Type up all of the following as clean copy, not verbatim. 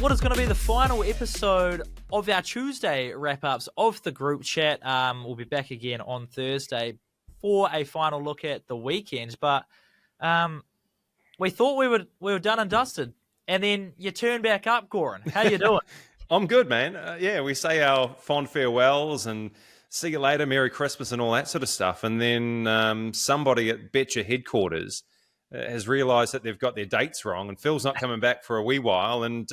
what is going to be the final episode of our Tuesday wrap-ups of the group chat. We'll be back again on Thursday for a final look at the weekend. But we thought we were done and dusted, and then you turned back up, Goran. How you doing? I'm good, man. Yeah, we say our fond farewells and see you later, Merry Christmas and all that sort of stuff. And then somebody at Betcha headquarters has realised that they've got their dates wrong and Phil's not coming back for a wee while. And,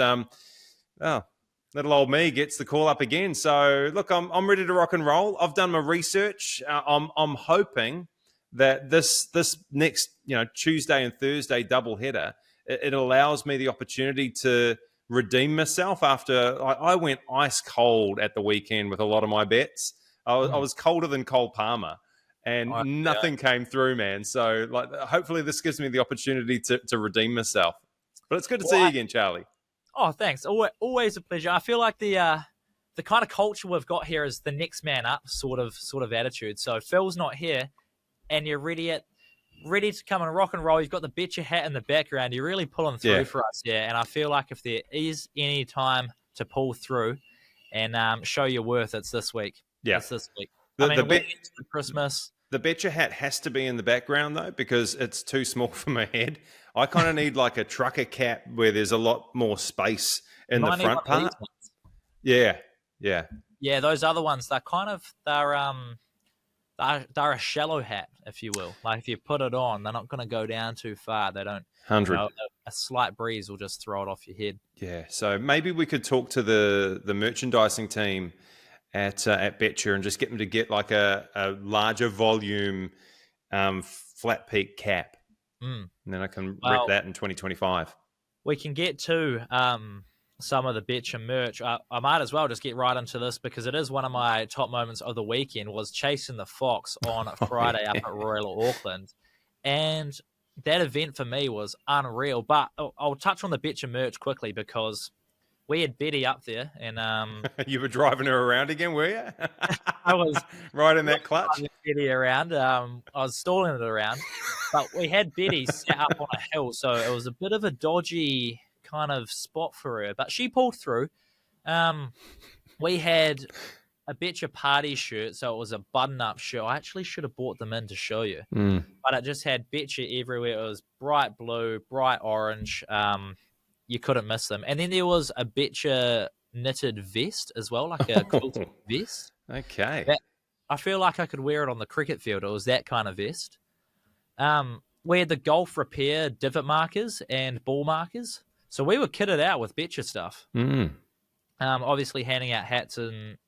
little old me gets the call up again. So, look, I'm ready to rock and roll. I've done my research. I'm hoping that this next, Tuesday and Thursday doubleheader, it allows me the opportunity to redeem myself after I went ice cold at the weekend with a lot of my bets. I was colder than Cole Palmer, and nothing came through, man. So, hopefully this gives me the opportunity to redeem myself. But it's good to see you again, Charlie. Oh, thanks. Always a pleasure. I feel like the kind of culture we've got here is the next man up sort of attitude. So Phil's not here, and you're ready to come and rock and roll. You've got the betcha hat in the background. You're really pulling through for us here. And I feel like if there is any time to pull through and show your worth, it's this week. Yeah. It's this week. Christmas. The betcha hat has to be in the background, though, because it's too small for my head. I kind of need like a trucker cap where there's a lot more space in the front part. Yeah. Yeah, those other ones, they're a shallow hat, if you will. Like if you put it on, they're not going to go down too far. They don't. 100. A slight breeze will just throw it off your head. Yeah, so maybe we could talk to the merchandising team at Betcha and just get them to get like a larger volume flat peak cap. And then I can rep that in 2025. We can get to some of the Betcha merch. I might as well just get right into this because it is one of my top moments of the weekend was chasing the Fox on Friday up at Royal Auckland. And that event for me was unreal. But I'll touch on the Betcha merch quickly because we had Betty up there. And you were driving her around again, were you? I was right in that clutch. Betty around. I was stalling it around. But we had Betty set up on a hill, so it was a bit of a dodgy kind of spot for her. But she pulled through. We had a Betcha party shirt, so it was a button-up shirt. I actually should have bought them in to show you. But it just had Betcha everywhere. It was bright blue, bright orange. You couldn't miss them. And then there was a Betcha knitted vest as well, like a quilted vest. Okay. I feel like I could wear it on the cricket field. It was that kind of vest. We had the golf repair divot markers and ball markers. So we were kitted out with Betcha stuff. Obviously handing out hats and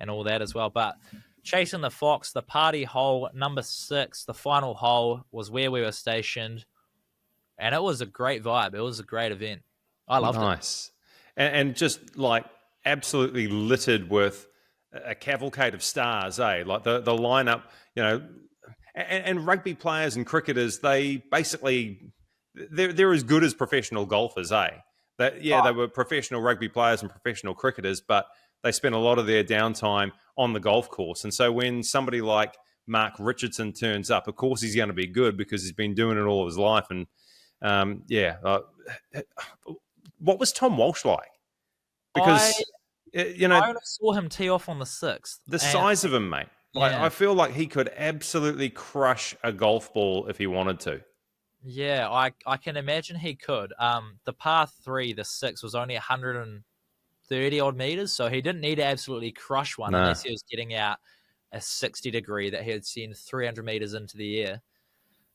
all that as well. But chasing the Fox, the party hole, number 6, the final hole was where we were stationed. And it was a great vibe. It was a great event. I loved it. Nice. And just like absolutely littered with a cavalcade of stars, eh? Like the lineup, and rugby players and cricketers, they basically, they're as good as professional golfers, eh? They were professional rugby players and professional cricketers, but they spent a lot of their downtime on the golf course. And so when somebody like Mark Richardson turns up, of course he's going to be good because he's been doing it all of his life. And what was Tom Walsh like? Because, I only saw him tee off on the 6th. The size of him, mate. I feel like he could absolutely crush a golf ball if he wanted to. Yeah, I can imagine he could. The par 3, the 6, was only 130 odd meters, so he didn't need to absolutely crush one unless he was getting out a 60 degree that he had sent 300 meters into the air.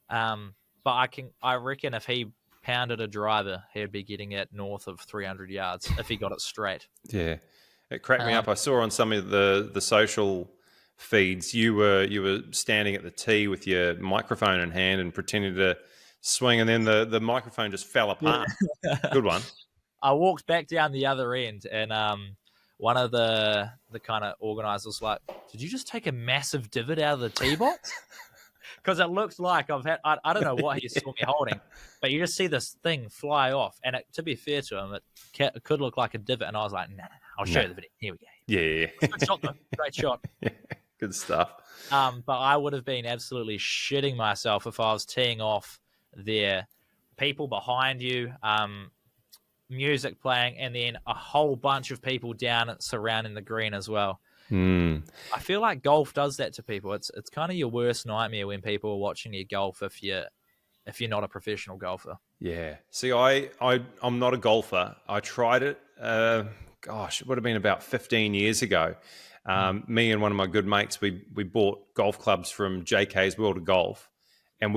But I reckon if he pounded a driver, he'd be getting it north of 300 yards if he got it straight. Yeah, it cracked me up. I saw on some of the social feeds you were standing at the tee with your microphone in hand and pretending to swing, and then the microphone just fell apart. Good one. I walked back down the other end, and one of the kind of organisers was like, "Did you just take a massive divot out of the tee box?" Because it looks like I don't know what he saw me holding, but you just see this thing fly off. And to be fair to him, it could look like a divot. And I was like, no, I'll show you the video. Here we go. Yeah. Good shot, though. Great shot. Good stuff. But I would have been absolutely shitting myself if I was teeing off there. People behind you, music playing, and then a whole bunch of people down surrounding the green as well. I feel like golf does that to people. It's kind of your worst nightmare when people are watching you golf if you're not a professional golfer. Yeah. See, I'm not a golfer. I tried it. It would have been about 15 years ago. Me and one of my good mates, we bought golf clubs from JK's World of Golf, and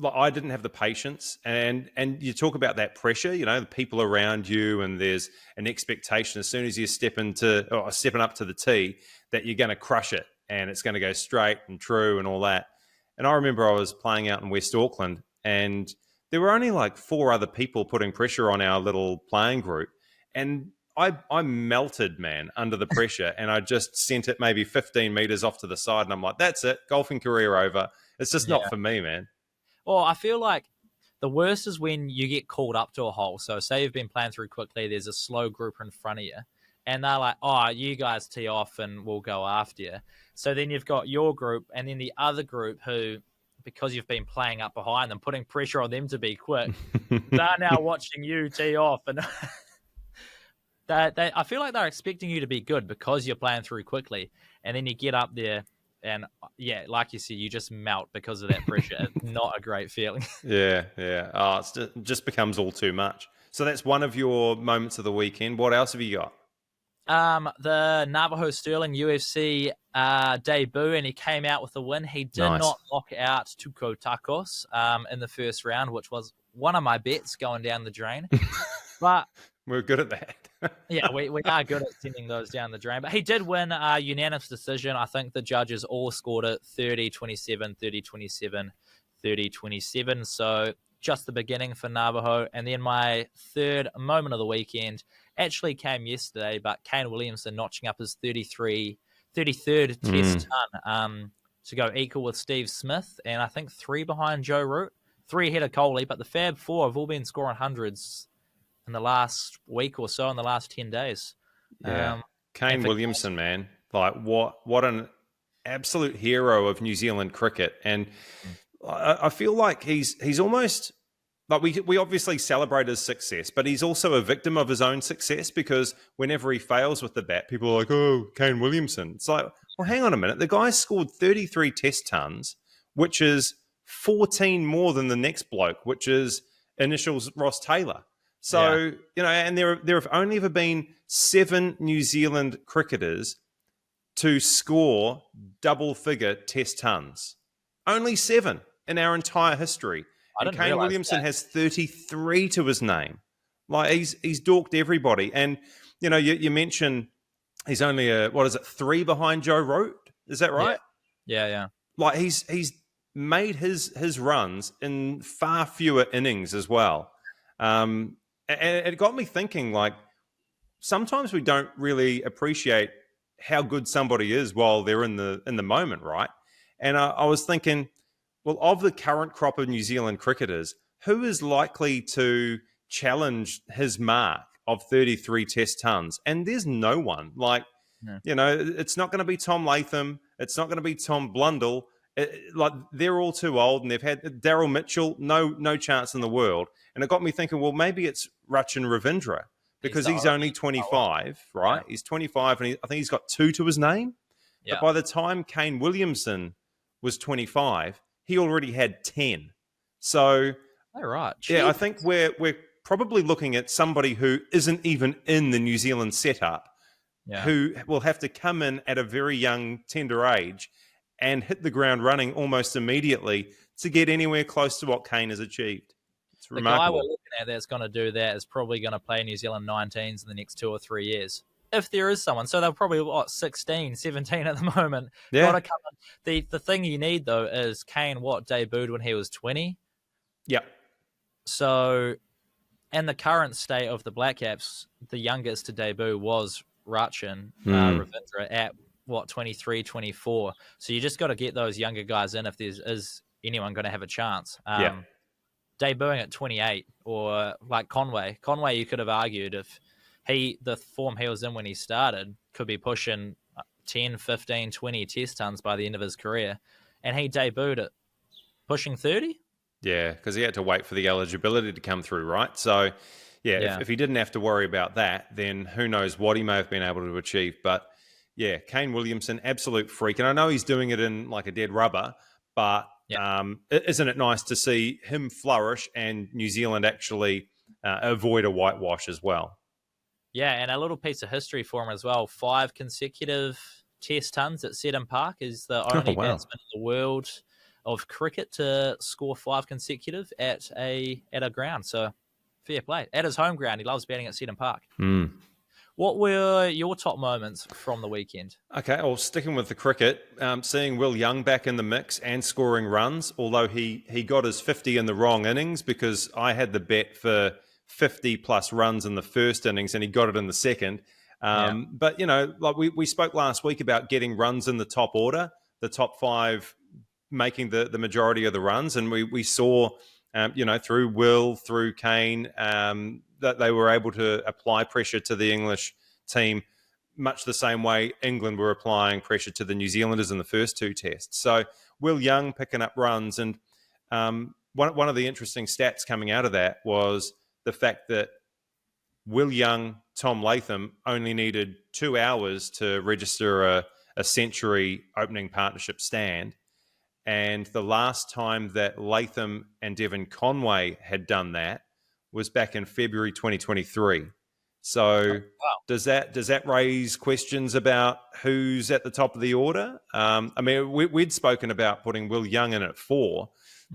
I didn't have the patience. And you talk about that pressure, the people around you, and there's an expectation as soon as you stepping up to the tee that you're going to crush it and it's going to go straight and true and all that. And I remember I was playing out in West Auckland, and there were only like 4 other people putting pressure on our little playing group. And I melted, man, under the pressure. And I just sent it maybe 15 meters off to the side. And I'm like, that's it. Golfing career over. It's just not for me, man. Well, I feel like the worst is when you get called up to a hole. So say you've been playing through quickly, there's a slow group in front of you, and they're like, oh, you guys tee off and we'll go after you. So then you've got your group and then the other group who, because you've been playing up behind them, putting pressure on them to be quick, they're now watching you tee off. And I feel like they're expecting you to be good because you're playing through quickly. And then you get up there and, yeah, like you said, you just melt because of that pressure. It's not a great feeling. Yeah. Oh, it just becomes all too much. So that's one of your moments of the weekend. What else have you got? The Navajo Sterling UFC debut, and he came out with a win. He did not knock out Tuco Tacos in the first round, which was one of my bets going down the drain. But we're good at that. Yeah, we are good at sending those down the drain. But he did win a unanimous decision. I think the judges all scored it 30-27, 30-27, 30-27. So just the beginning for Navajo. And then my third moment of the weekend actually came yesterday, but Kane Williamson notching up his 33rd test ton to go equal with Steve Smith, and I think 3 behind Joe Root, 3 ahead of Coley, but the Fab Four have all been scoring hundreds in the last week or so, in the last 10 days. Yeah. Kane Williamson, man, like what an absolute hero of New Zealand cricket. And I feel like he's almost... Like we obviously celebrate his success, but he's also a victim of his own success, because whenever he fails with the bat, people are like, oh, Kane Williamson. It's like, well, hang on a minute. The guy scored 33 test tons, which is 14 more than the next bloke, which is initials Ross Taylor. So, and there have only ever been 7 New Zealand cricketers to score double-figure test tons. Only 7 in our entire history. And Kane Williamson has 33 to his name. Like, he's dorked everybody. And, you mentioned he's only 3 behind Joe Root? Is that right? Yeah. Like, he's made his runs in far fewer innings as well. And it got me thinking, like, sometimes we don't really appreciate how good somebody is while they're in the moment, right? And I was thinking, well, of the current crop of New Zealand cricketers, who is likely to challenge his mark of 33 test tons? And there's no one. Like, it's not going to be Tom Latham. It's not going to be Tom Blundell. They're all too old, and they've had Daryl Mitchell, no chance in the world. And it got me thinking, well, maybe it's Rachin Ravindra, because he's only 25, right? Yeah. He's 25, and I think he's got 2 to his name. Yeah. But by the time Kane Williamson was 25, he already had 10. So, right. Yeah, I think we're probably looking at somebody who isn't even in the New Zealand setup, who will have to come in at a very young, tender age and hit the ground running almost immediately to get anywhere close to what Kane has achieved. It's remarkable. The guy we're looking at that's going to do that is probably going to play New Zealand 19s in the next 2 or 3 years, if there is someone. So they're probably, 16, 17 at the moment. Yeah. Gotta come in. The thing you need, though, is Kane, debuted when he was 20? Yeah. So, in the current state of the Black Caps, the youngest to debut was Rachin Ravindra at, 23, 24. So you just got to get those younger guys in if is anyone going to have a chance. Debuting at 28, or like Conway. Conway, you could have argued if the form he was in when he started, could be pushing 10, 15, 20 test tons by the end of his career. And he debuted at pushing 30? Yeah, because he had to wait for the eligibility to come through, right? So, yeah, Yeah. if he didn't have to worry about that, then who knows what he may have been able to achieve. But yeah, Kane Williamson, absolute freak. And I know he's doing it in like a dead rubber, but Yeah. isn't it nice to see him flourish and New Zealand actually avoid a whitewash as well? Yeah, and a little piece of history for him as well. 5 consecutive Test tons at Seddon Park. Is the Oh, only wow. batsman in the world of cricket to score 5 consecutive at a ground. So fair play. At his home ground, he loves batting at Seddon Park. Mm. What were your top moments from the weekend? Okay, well, sticking with the cricket, seeing Will Young back in the mix and scoring runs, although he got his 50 in the wrong innings because I had the bet for 50 plus runs in the first innings and he got it in the second. But, you know, like we spoke last week about getting runs in the top order, the top 5 making the majority of the runs. And we saw, you know, through Will, through Kane, that they were able to apply pressure to the English team much the same way England were applying pressure to the New Zealanders in the first 2 tests. So Will Young picking up runs. And one of the interesting stats coming out of that was the fact that Will Young, Tom Latham only needed 2 hours to register a century opening partnership stand. And the last time that Latham and Devon Conway had done that was back in February 2023. So does that raise questions about who's at the top of the order? I mean, we'd spoken about putting Will Young in at 4,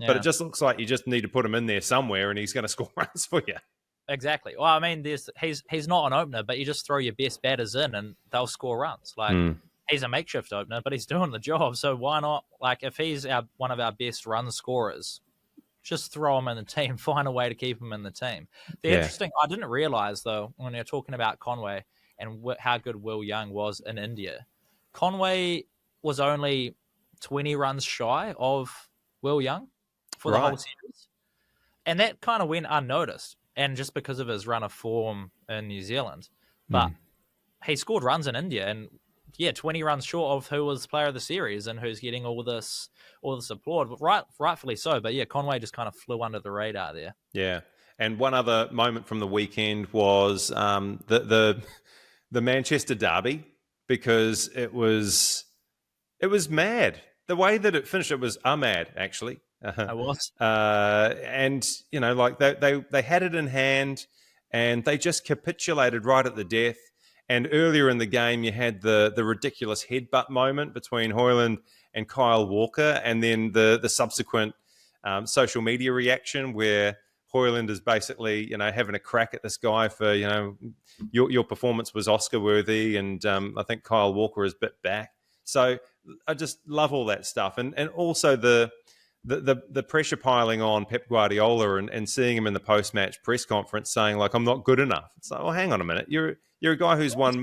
but it just looks like you just need to put him in there somewhere and he's going to score runs for you. Exactly. Well, I mean, he's not an opener, but you just throw your best batters in and they'll score runs. Like, he's a makeshift opener, but he's doing the job. So why not? Like, if he's one of our best run scorers, just throw him in the team, find a way to keep him in the team. Interesting, I didn't realize, though, when you're talking about Conway and how good Will Young was in India, Conway was only 20 runs shy of Will Young for the whole series. And that kind of went unnoticed, and just because of his run of form in New Zealand. But he scored runs in India, and 20 runs short of who was player of the series and who's getting all this applaud, but rightfully so. But Conway just kind of flew under the radar there. Yeah. And one other moment from the weekend was the Manchester derby, because it was mad. The way that it finished, it was mad, actually. It was. And, you know, like they had it in hand and they just capitulated right at the death. And earlier in the game, you had the ridiculous headbutt moment between Hoyland and Kyle Walker, and then the subsequent social media reaction where Hoyland is basically, you know, having a crack at this guy for, you know, your performance was Oscar worthy, and I think Kyle Walker is bit back. So I just love all that stuff, and also the pressure piling on Pep Guardiola and seeing him in the post match press conference saying like, I'm not good enough. It's like, well, hang on a minute, you're a guy who's won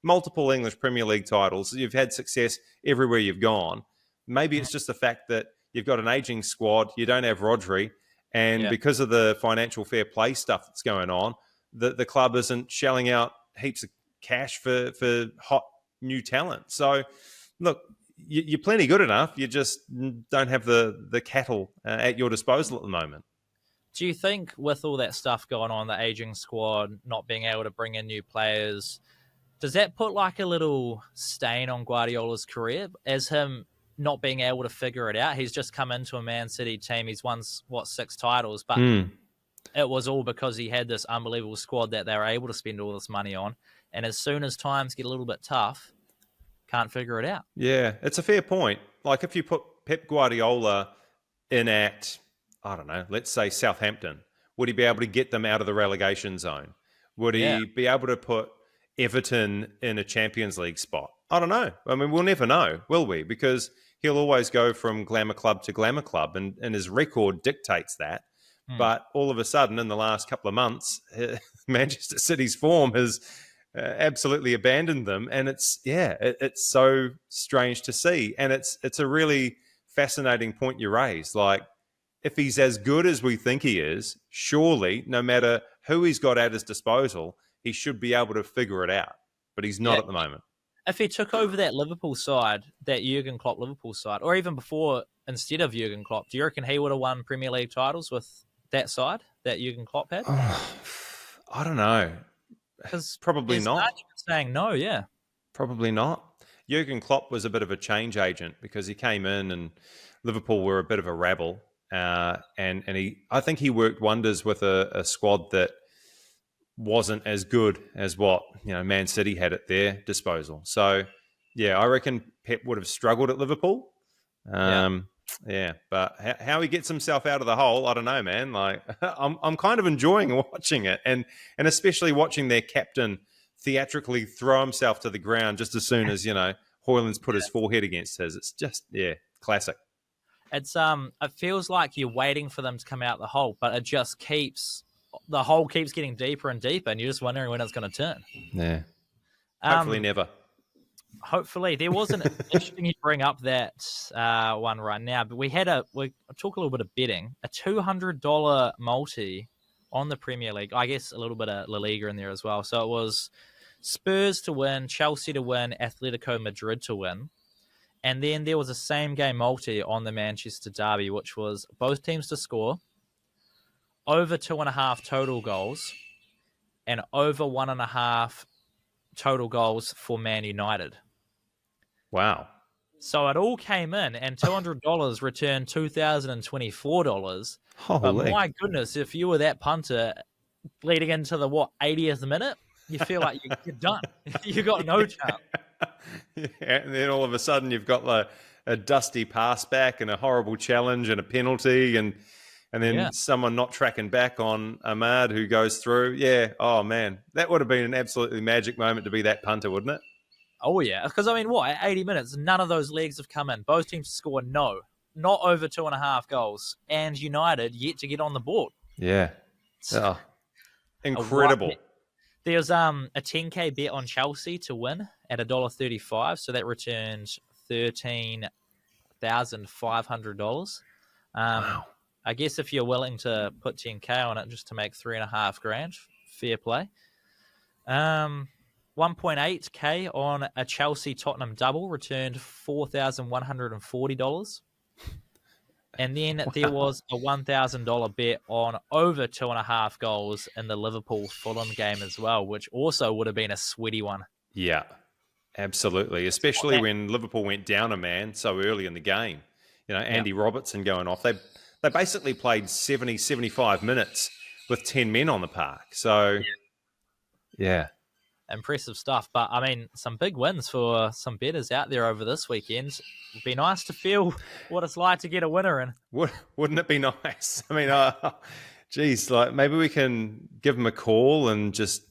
multiple English Premier League titles. You've had success everywhere you've gone. Maybe it's just the fact that you've got an aging squad. You don't have Rodri. And because of the financial fair play stuff that's going on, the club isn't shelling out heaps of cash for hot new talent. So, look, you're plenty good enough. You just don't have the cattle at your disposal at the moment. Do you think with all that stuff going on, the aging squad, not being able to bring in new players, does that put like a little stain on Guardiola's career as him not being able to figure it out? He's just come into a Man City team. He's won, 6 titles, but it was all because he had this unbelievable squad that they were able to spend all this money on. And as soon as times get a little bit tough, can't figure it out. Yeah, it's a fair point. Like if you put Pep Guardiola in at, I don't know, let's say Southampton, would he be able to get them out of the relegation zone? Would he be able to put Everton in a Champions League spot? I don't know. I mean, we'll never know, will we? Because he'll always go from glamour club to glamour club, and his record dictates that. But all of a sudden, in the last couple of months, Manchester City's form has absolutely abandoned them, and it's so strange to see. And it's a really fascinating point you raise. Like, if he's as good as we think he is, surely, no matter who he's got at his disposal, he should be able to figure it out. But he's not at the moment. If he took over that Liverpool side, that Jurgen Klopp Liverpool side, or even before, instead of Jurgen Klopp, do you reckon he would have won Premier League titles with that side that Jurgen Klopp had? I don't know. Because Probably there's an not. argument saying no, yeah. Probably not. Jurgen Klopp was a bit of a change agent because he came in and Liverpool were a bit of a rabble, and I think he worked wonders with a squad that wasn't as good as what Man City had at their disposal. So yeah, I reckon Pep would have struggled at Liverpool. Yeah, but how he gets himself out of the hole, I don't know, man. Like I'm kind of enjoying watching it, and especially watching their captain theatrically throw himself to the ground just as soon as Hoyland's put his forehead against his. It's just classic. It's it feels like you're waiting for them to come out the hole, but the hole keeps getting deeper and deeper, and you're just wondering when it's going to turn. Yeah, hopefully never. Hopefully, there was an interesting. You bring up that one right now, but we talk a little bit of betting. A $200 multi on the Premier League. I guess a little bit of La Liga in there as well. So it was Spurs to win, Chelsea to win, Atletico Madrid to win. And then there was a same game multi on the Manchester Derby, which was both teams to score, over 2.5 total goals, and over 1.5 total goals for Man United. Wow. So it all came in, and $200 returned $2,024. Holy. But my goodness, if you were that punter leading into the 80th minute, you feel like you're done. You got no chance. Yeah, and then all of a sudden you've got a dusty pass back and a horrible challenge and a penalty and then someone not tracking back on Ahmad who goes through. Yeah, oh man, that would have been an absolutely magic moment to be that punter, wouldn't it? Oh yeah, because at 80 minutes, none of those legs have come in. Both teams score not over 2.5 goals, and United yet to get on the board. Yeah, incredible. There's a 10K bet on Chelsea to win at $1.35, so that returned $13,500. Wow. I guess if you're willing to put 10K on it just to make $3,500, fair play. 1.8K on a Chelsea Tottenham double returned $4,140. And then there was a $1,000 bet on over 2.5 goals in the Liverpool Fulham game as well, which also would have been a sweaty one. Yeah, absolutely. Especially when Liverpool went down a man so early in the game. Andy Robertson going off. They basically played 70, 75 minutes with 10 men on the park. So, yeah. Impressive stuff. But, some big wins for some bettors out there over this weekend. It'd be nice to feel what it's like to get a winner in. Wouldn't it be nice? Geez, maybe we can give them a call and just,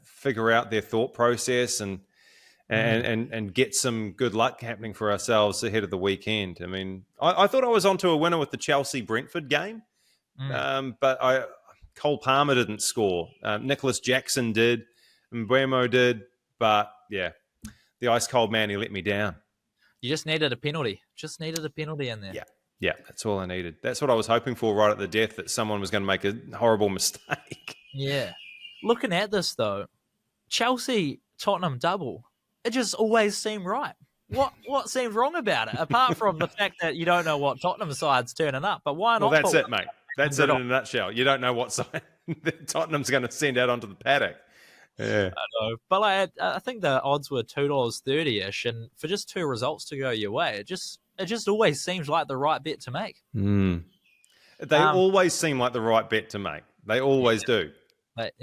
figure out their thought process and get some good luck happening for ourselves ahead of the weekend. I thought I was onto a winner with the Chelsea-Brentford game, but Cole Palmer didn't score. Nicholas Jackson did. Mbuemo did, but the ice cold man, he let me down. You just needed a penalty. In there. Yeah, that's all I needed. That's what I was hoping for right at the death, that someone was going to make a horrible mistake. Yeah. Looking at this, though, Chelsea-Tottenham double, it just always seemed right. What seemed wrong about it, apart from the fact that you don't know what Tottenham side's turning up? But why not? Well, that's it, mate. That's it in a nutshell. You don't know what side Tottenham's going to send out onto the paddock. Yeah, I know, but I think the odds were $2.30ish, and for just two results to go your way, it just always seems like the right bet to make. They always seem like the right bet to make. They always do. But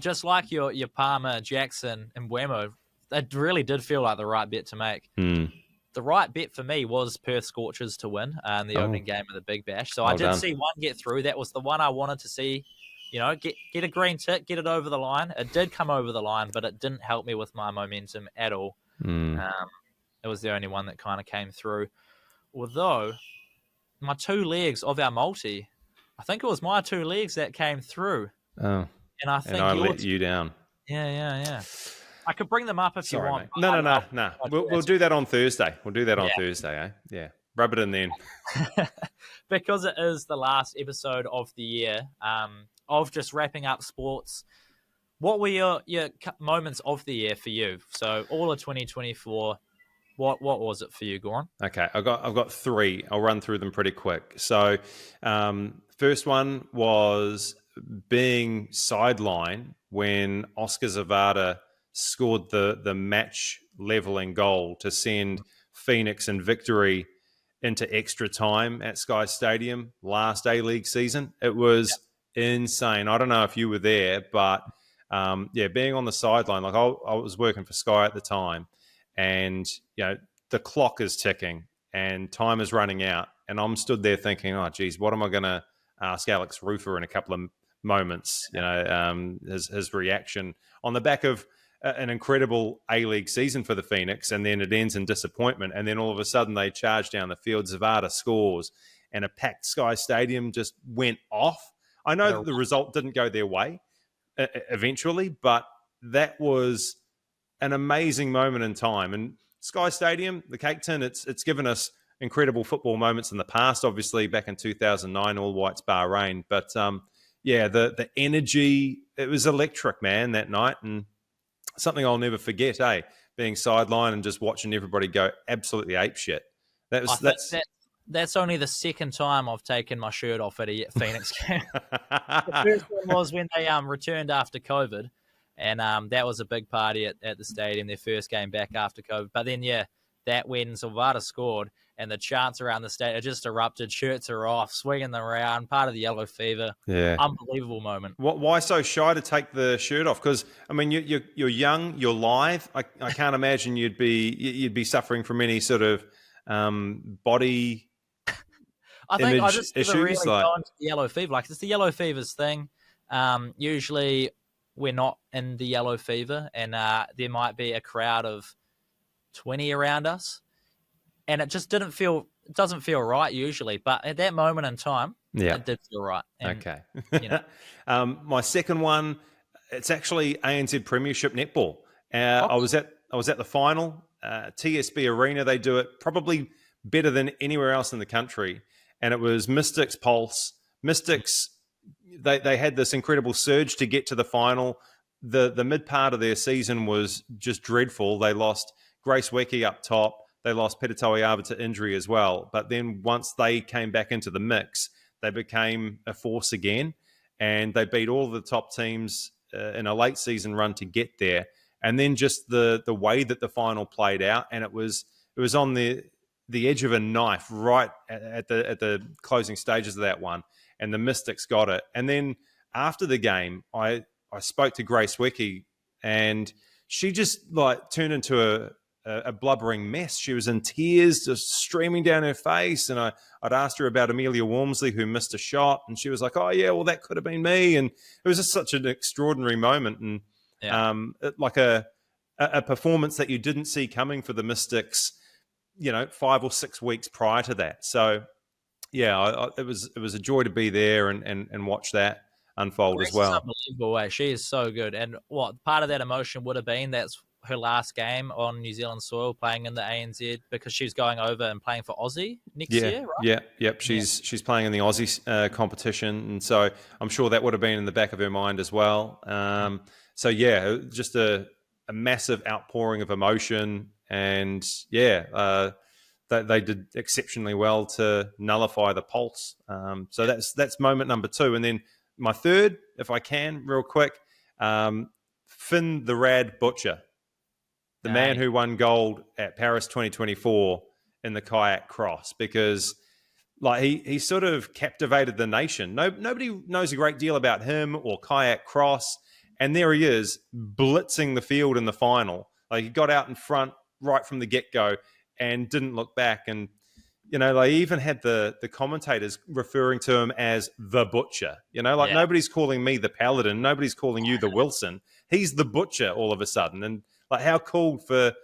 just like your Palmer, Jackson, and Mbuemo, it really did feel like the right bet to make. The right bet for me was Perth Scorchers to win in the opening game of the Big Bash. So I did see one get through. That was the one I wanted to see. Get a green tick, get it over the line. It did come over the line, but it didn't help me with my momentum at all. It was the only one that kind of came through. Although, my two legs of our multi, I think it was my two legs that came through. Oh. And I think I let you down. Yeah. I could bring them up if you want. Mate. No. We'll do that on Thursday. We'll do that on Thursday, eh? Yeah. Rub it in then. Because it is the last episode of the year, of just wrapping up sports. What were your moments of the year for you? So all of 2024, what was it for you, Goran? Okay, I've got three. I'll run through them pretty quick. So first one was being sidelined when Oscar Zavada scored the match leveling goal to send Phoenix in victory into extra time at Sky Stadium last A-League season. It was insane. I don't know if you were there, but being on the sideline, like I was working for Sky at the time, and the clock is ticking and time is running out, and I'm stood there thinking, oh geez, what am I going to ask Alex Rufer in a couple of moments? His reaction on the back of an incredible A-League season for the Phoenix, and then it ends in disappointment, and then all of a sudden they charge down the field, Zavada scores, and a packed Sky Stadium just went off. I know that the result didn't go their way eventually, but that was an amazing moment in time. And Sky Stadium, the Cake Tin, it's given us incredible football moments in the past, obviously back in 2009, All Whites Bahrain. But the energy, it was electric, man, that night, and something I'll never forget, being sidelined and just watching everybody go absolutely apeshit. That's only the second time I've taken my shirt off at a Phoenix game. The first one was when they returned after COVID, and that was a big party at the stadium, their first game back after COVID. But then, that when Zavada scored and the chants around the stadium just erupted, shirts are off, swinging them around, part of the yellow fever. Yeah. Unbelievable moment. Why so shy to take the shirt off? Because, I mean, you're young, you're live. I can't imagine you'd be suffering from any sort of body I think image I just issues. never really gone to the yellow fever. Like, it's the yellow fevers thing. Usually we're not in the yellow fever, and there might be a crowd of 20 around us, and it just doesn't feel right usually. But at that moment in time, it did feel right. And, okay. My second one, it's actually ANZ Premiership netball. I was at the final, TSB Arena. They do it probably better than anywhere else in the country, and it was Mystics Pulse. Mystics, they had this incredible surge to get to the final. The mid part of their season was just dreadful. They lost Grace Weki up top. They lost Petitoiava to injury as well. But then once they came back into the mix, they became a force again, and they beat all of the top teams in a late season run to get there. And then just the way that the final played out, and it was on the edge of a knife right at the closing stages of that one, and the Mystics got it. And then after the game, I spoke to Grace Weki, and she just turned into a blubbering mess. She was in tears, just streaming down her face. And I'd asked her about Amelia Walmsley, who missed a shot, and she was like, "Oh yeah, well that could have been me." And it was just such an extraordinary moment, and like a performance that you didn't see coming for the Mystics, 5 or 6 weeks prior to that. So it was a joy to be there and watch that unfold Grace as well. Is unbelievable. She is so good. And what part of that emotion would have been, that's her last game on New Zealand soil, playing in the ANZ, because she's going over and playing for Aussie next year, right? Yep. She's playing in the Aussie competition, and so I'm sure that would have been in the back of her mind as well. Just a massive outpouring of emotion, and they did exceptionally well to nullify the Pulse. So that's moment number 2, and then my third, if I can, real quick, Finn the Rad Butcher. The man who won gold at Paris 2024 in the kayak cross, because he sort of captivated the nation. Nobody knows a great deal about him or kayak cross, and there he is blitzing the field in the final. He got out in front right from the get-go and didn't look back. And they even had the commentators referring to him as the Butcher. Nobody's calling me the Paladin, nobody's calling you the Wilson. He's the Butcher all of a sudden. And how cool for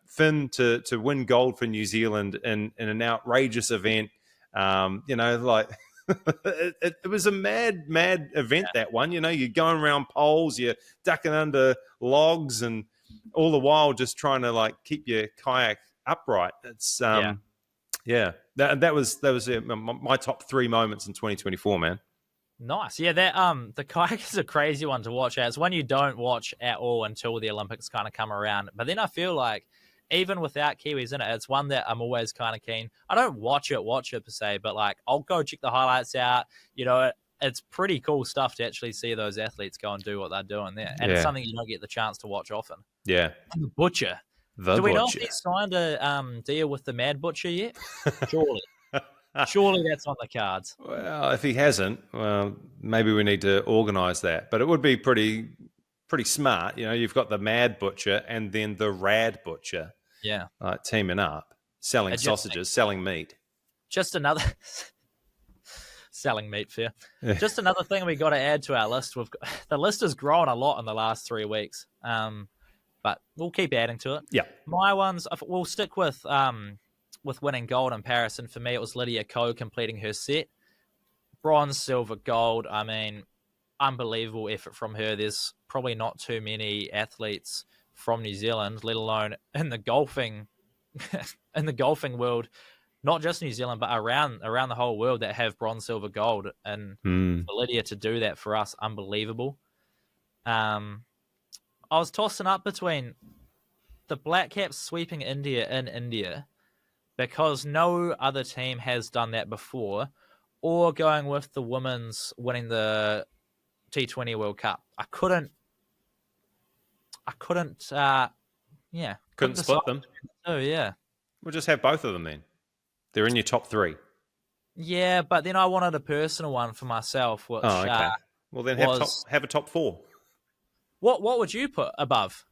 Finn to win gold for New Zealand in an outrageous event. It was a mad event, that one. You're going around poles, you're ducking under logs, and all the while just trying to keep your kayak upright. It's that was my top 3 moments in 2024, man. Nice. Yeah, that the kayak is a crazy one to watch. It's one you don't watch at all until the Olympics kind of come around. But then I feel like even without Kiwis in it, it's one that I'm always kind of keen. I don't watch it per se, but I'll go check the highlights out. it's pretty cool stuff to actually see those athletes go and do what they're doing there. And it's something you don't get the chance to watch often. Yeah. And the Butcher. Do we know if he's signed a deal with the Mad Butcher yet? Surely. Surely that's on the cards. Well, if he hasn't, well, maybe we need to organise that. But it would be pretty smart. You know, you've got the Mad Butcher and then the Rad Butcher. Yeah. Teaming up, selling sausages, selling meat. Just another... selling meat, fair. Just another thing we got to add to our list. The list has grown a lot in the last 3 weeks, but we'll keep adding to it. Yeah, my ones. We'll stick with winning gold in Paris, and for me, it was Lydia Ko completing her set. Bronze, silver, gold. I mean, unbelievable effort from her. There's probably not too many athletes from New Zealand, let alone in the golfing world. Not just New Zealand, but around the whole world that have bronze, silver, gold. And for Lydia to do that for us, unbelievable. I was tossing up between the Black Caps sweeping India in India because no other team has done that before, or going with the women's winning the T20 World Cup. I couldn't split them. Oh, yeah. We'll just have both of them then. They're in your top 3. Yeah, but then I wanted a personal one for myself. Which, okay. Well, then have a top 4. What would you put above?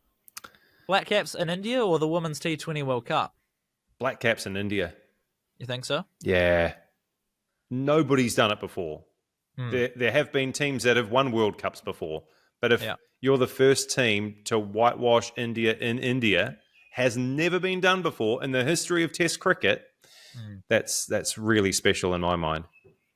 Black Caps in India or the Women's T20 World Cup? Black Caps in India. You think so? Yeah. Nobody's done it before. There have been teams that have won World Cups before. But if you're the first team to whitewash India in India, has never been done before in the history of Test cricket, that's really special in my mind.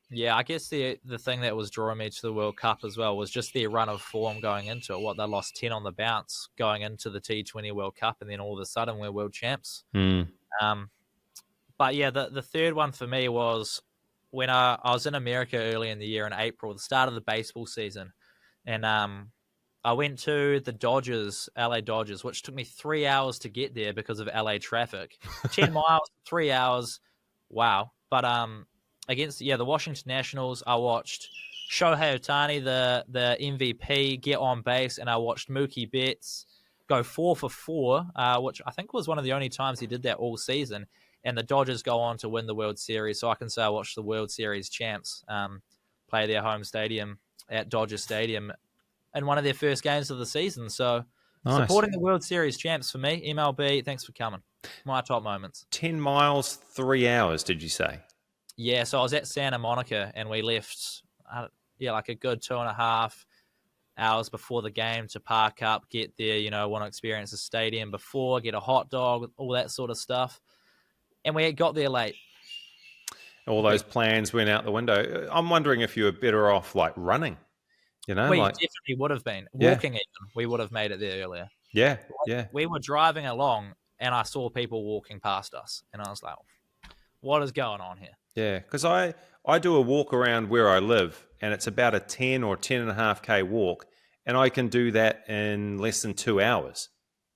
Yeah, I guess the thing that was drawing me to the World Cup as well was just their run of form going into it. They lost 10 on the bounce going into the T20 World Cup, and then all of a sudden we're world champs. But yeah, the third one for me was when I was in America early in the year in April, the start of the baseball season, and I went to the Dodgers, LA Dodgers, which took me 3 hours to get there because of LA traffic. 10 miles, 3 hours. Wow. But against the Washington Nationals, I watched Shohei Ohtani, the MVP, get on base, and I watched Mookie Betts go 4 for 4, which I think was one of the only times he did that all season. And the Dodgers go on to win the World Series. So I can say I watched the World Series champs play their home stadium at Dodger Stadium in one of their first games of the season. So supporting the World Series champs for me, MLB, thanks for coming. My top moments. 10 miles, 3 hours, did you say? Yeah, so I was at Santa Monica and we left, like a good 2.5 hours before the game to park up, get there, want to experience the stadium before, get a hot dog, all that sort of stuff. And we got there late. All those plans went out the window. I'm wondering if you were better off running. We definitely would have been. Walking even, we would have made it there earlier. Yeah. We were driving along and I saw people walking past us. And I was like, what is going on here? Yeah, because I do a walk around where I live and it's about a 10 or 10.5K walk. And I can do that in less than 2 hours.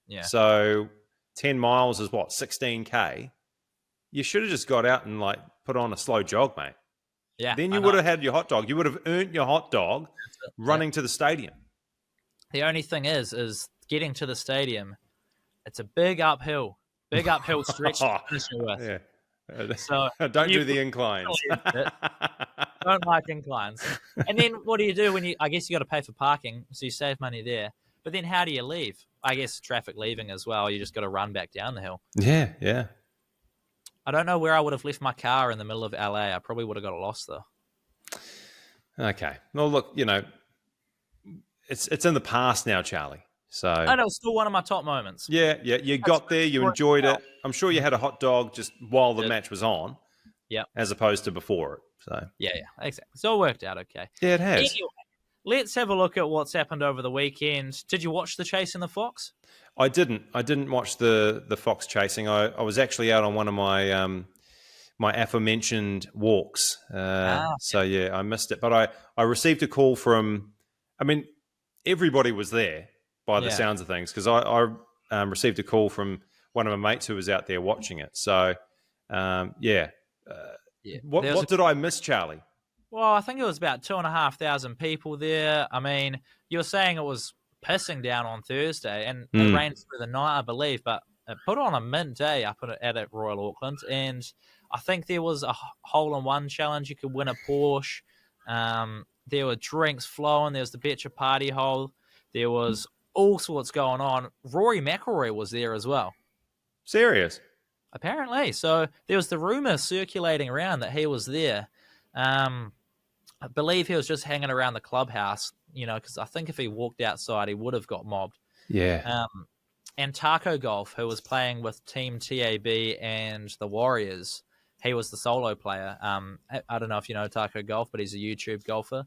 Yeah. So 10 miles is 16K. You should have just got out and put on a slow jog, mate. Yeah. Then you would have had your hot dog. You would have earned your hot dog running to the stadium. The only thing is getting to the stadium. It's a big uphill stretch to finish with. Yeah. So don't do the inclines. Don't like inclines. And then what do you do I guess you got to pay for parking, so you save money there. But then how do you leave? I guess traffic leaving as well. You just got to run back down the hill. Yeah. I don't know where I would have left my car in the middle of LA. I probably would have got lost though. Okay. Well, look, it's in the past now, Charlie. So I know, it's still one of my top moments. Yeah. You got there, you enjoyed it. I'm sure you had a hot dog just while the match was on. Yeah. As opposed to before it. So yeah, exactly. So it worked out okay. Yeah, it has. Anyway, let's have a look at what's happened over the weekend. Did you watch the Chasing the Fox? I didn't watch the fox chasing. I was actually out on one of my my aforementioned walks. So yeah, I missed it. But I received a call from, everybody was there by the sounds of things, because I received a call from one of my mates who was out there watching it. So What did I miss, Charlie? Well, I think it was about 2,500 people there. I mean, you were saying it was pissing down on Thursday, and it Mm. rained through the night, I believe, but it put on a mint day up at Royal Auckland, and I think there was a hole-in-one challenge. You could win a Porsche. There were drinks flowing. There was the betcha party hole. There was all sorts going on. Rory McIlroy was there as well. Serious? Apparently. So there was the rumor circulating around that he was there. I believe he was just hanging around the clubhouse, because I think if he walked outside, he would have got mobbed. Yeah. And Taco Golf, who was playing with Team TAB and the Warriors, he was the solo player. I don't know if you know Taco Golf, but he's a YouTube golfer.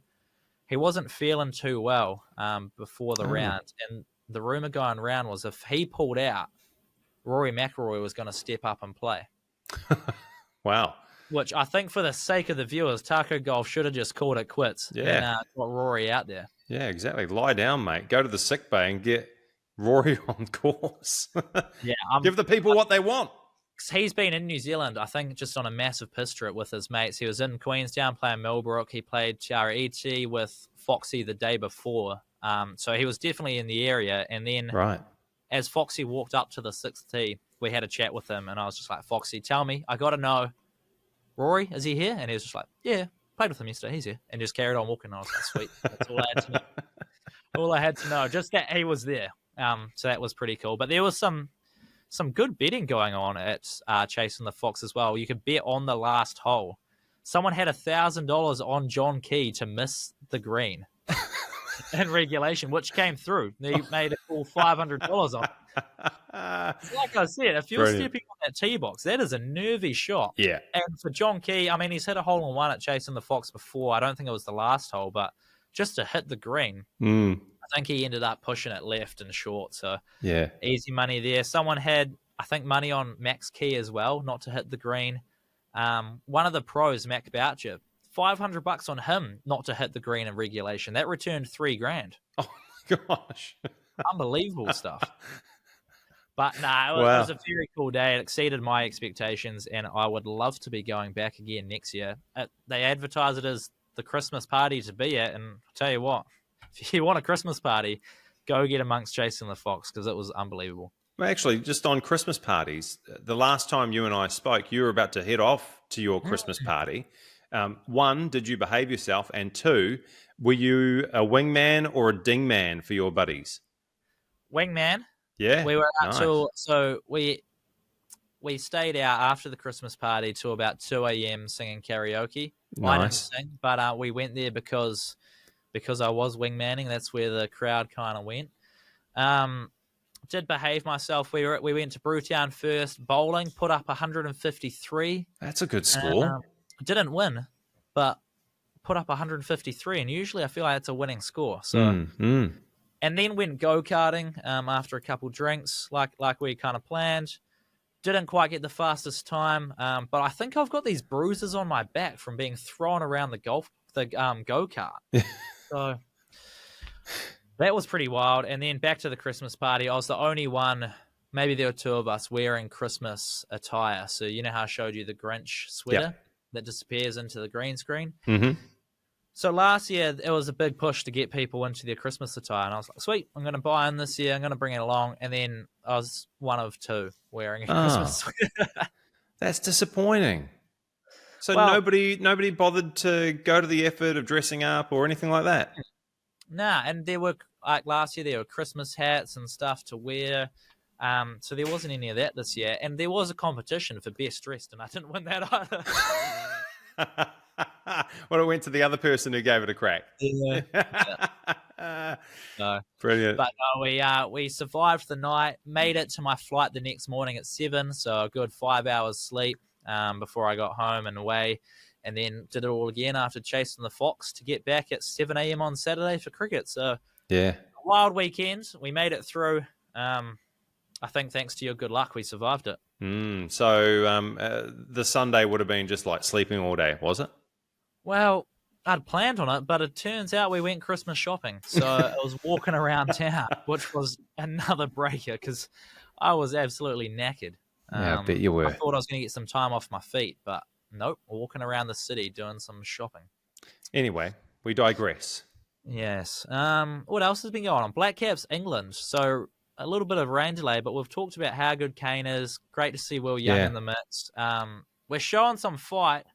He wasn't feeling too well before the round, and the rumor going around was if he pulled out, Rory McIlroy was going to step up and play. Wow. Which I think for the sake of the viewers, Taco Golf should have just called it quits and got Rory out there. Yeah, exactly. Lie down, mate. Go to the sick bay and get Rory on course. Yeah, Give the people what they want. He's been in New Zealand, I think, just on a massive piss trip with his mates. He was in Queenstown playing Millbrook. He played Tiara with Foxy the day before. So he was definitely in the area. And then as Foxy walked up to the sixth tee, we had a chat with him. And I was just like, Foxy, tell me, I got to know, Rory, is he here? And he was just like, yeah, played with him yesterday. He's here. And just carried on walking. I was like, sweet. That's all I had to know. All I had to know, just that he was there. So that was pretty cool. But there was some good betting going on at Chasing the Fox as well. You could bet on the last hole. Someone had $1,000 on John Key to miss the green in regulation, which came through. They made a full $500 on it. Like I said, if you're stepping on that tee box, that is a nervy shot. Yeah. And for John Key, I mean, he's hit a hole-in-one at Chasing the Fox before. I don't think it was the last hole, but just to hit the green, I think he ended up pushing it left and short. So easy money there. Someone had, I think, money on Max Key as well, not to hit the green. One of the pros, Mac Boucher, $500 on him not to hit the green in regulation. That returned $3,000. Oh my gosh. Unbelievable stuff. But it was a very cool day. It exceeded my expectations, and I would love to be going back again next year. They advertise it as the Christmas party to be at, and I'll tell you what, if you want a Christmas party, go get amongst Chasing the Fox, because it was unbelievable. Well, actually, just on Christmas parties, the last time you and I spoke, you were about to head off to your Christmas party. One, did you behave yourself? And two, were you a wingman or a dingman for your buddies? Wingman. Yeah. We were out till, so we stayed out after the Christmas party till about 2 a.m. singing karaoke. Nice. I didn't sing, but we went there because I was wingmanning. That's where the crowd kind of went. Did behave myself. We went to Brewtown first, bowling, put up 153. That's a good score. Didn't win, but put up 153, and usually I feel like it's a winning score. So, and then went go-karting after a couple drinks, like we kind of planned. Didn't quite get the fastest time, but I think I've got these bruises on my back from being thrown around the go-kart. So that was pretty wild. And then back to the Christmas party. I was the only one, maybe there were two of us, wearing Christmas attire. So you know how I showed you the Grinch sweater that disappears into the green screen? Mm-hmm. So last year, it was a big push to get people into their Christmas attire. And I was like, sweet, I'm going to buy in this year. I'm going to bring it along. And then I was one of two wearing a Christmas sweater. That's disappointing. So nobody bothered to go to the effort of dressing up or anything like that? Nah, and there were, like last year, there were Christmas hats and stuff to wear. So there wasn't any of that this year. And there was a competition for best dressed, and I didn't win that either. Well, it went to the other person who gave it a crack. Yeah. No. Brilliant. But no, we survived the night, made it to my flight the next morning at 7, so a good 5 hours sleep before I got home and away, and then did it all again after Chasing the Fox to get back at 7 a.m. on Saturday for cricket. So a wild weekend. We made it through. I think thanks to your good luck, we survived it. So the Sunday would have been just like sleeping all day, was it? Well, I'd planned on it, but it turns out we went Christmas shopping. So I was walking around town, which was another breaker because I was absolutely knackered. Yeah, I bet you were. I thought I was going to get some time off my feet, but nope, walking around the city doing some shopping. Anyway, we digress. Yes. What else has been going on? Black Caps England. So a little bit of rain delay, but we've talked about how good Kane is. Great to see Will Young Yeah. in the mix. We're showing some fight.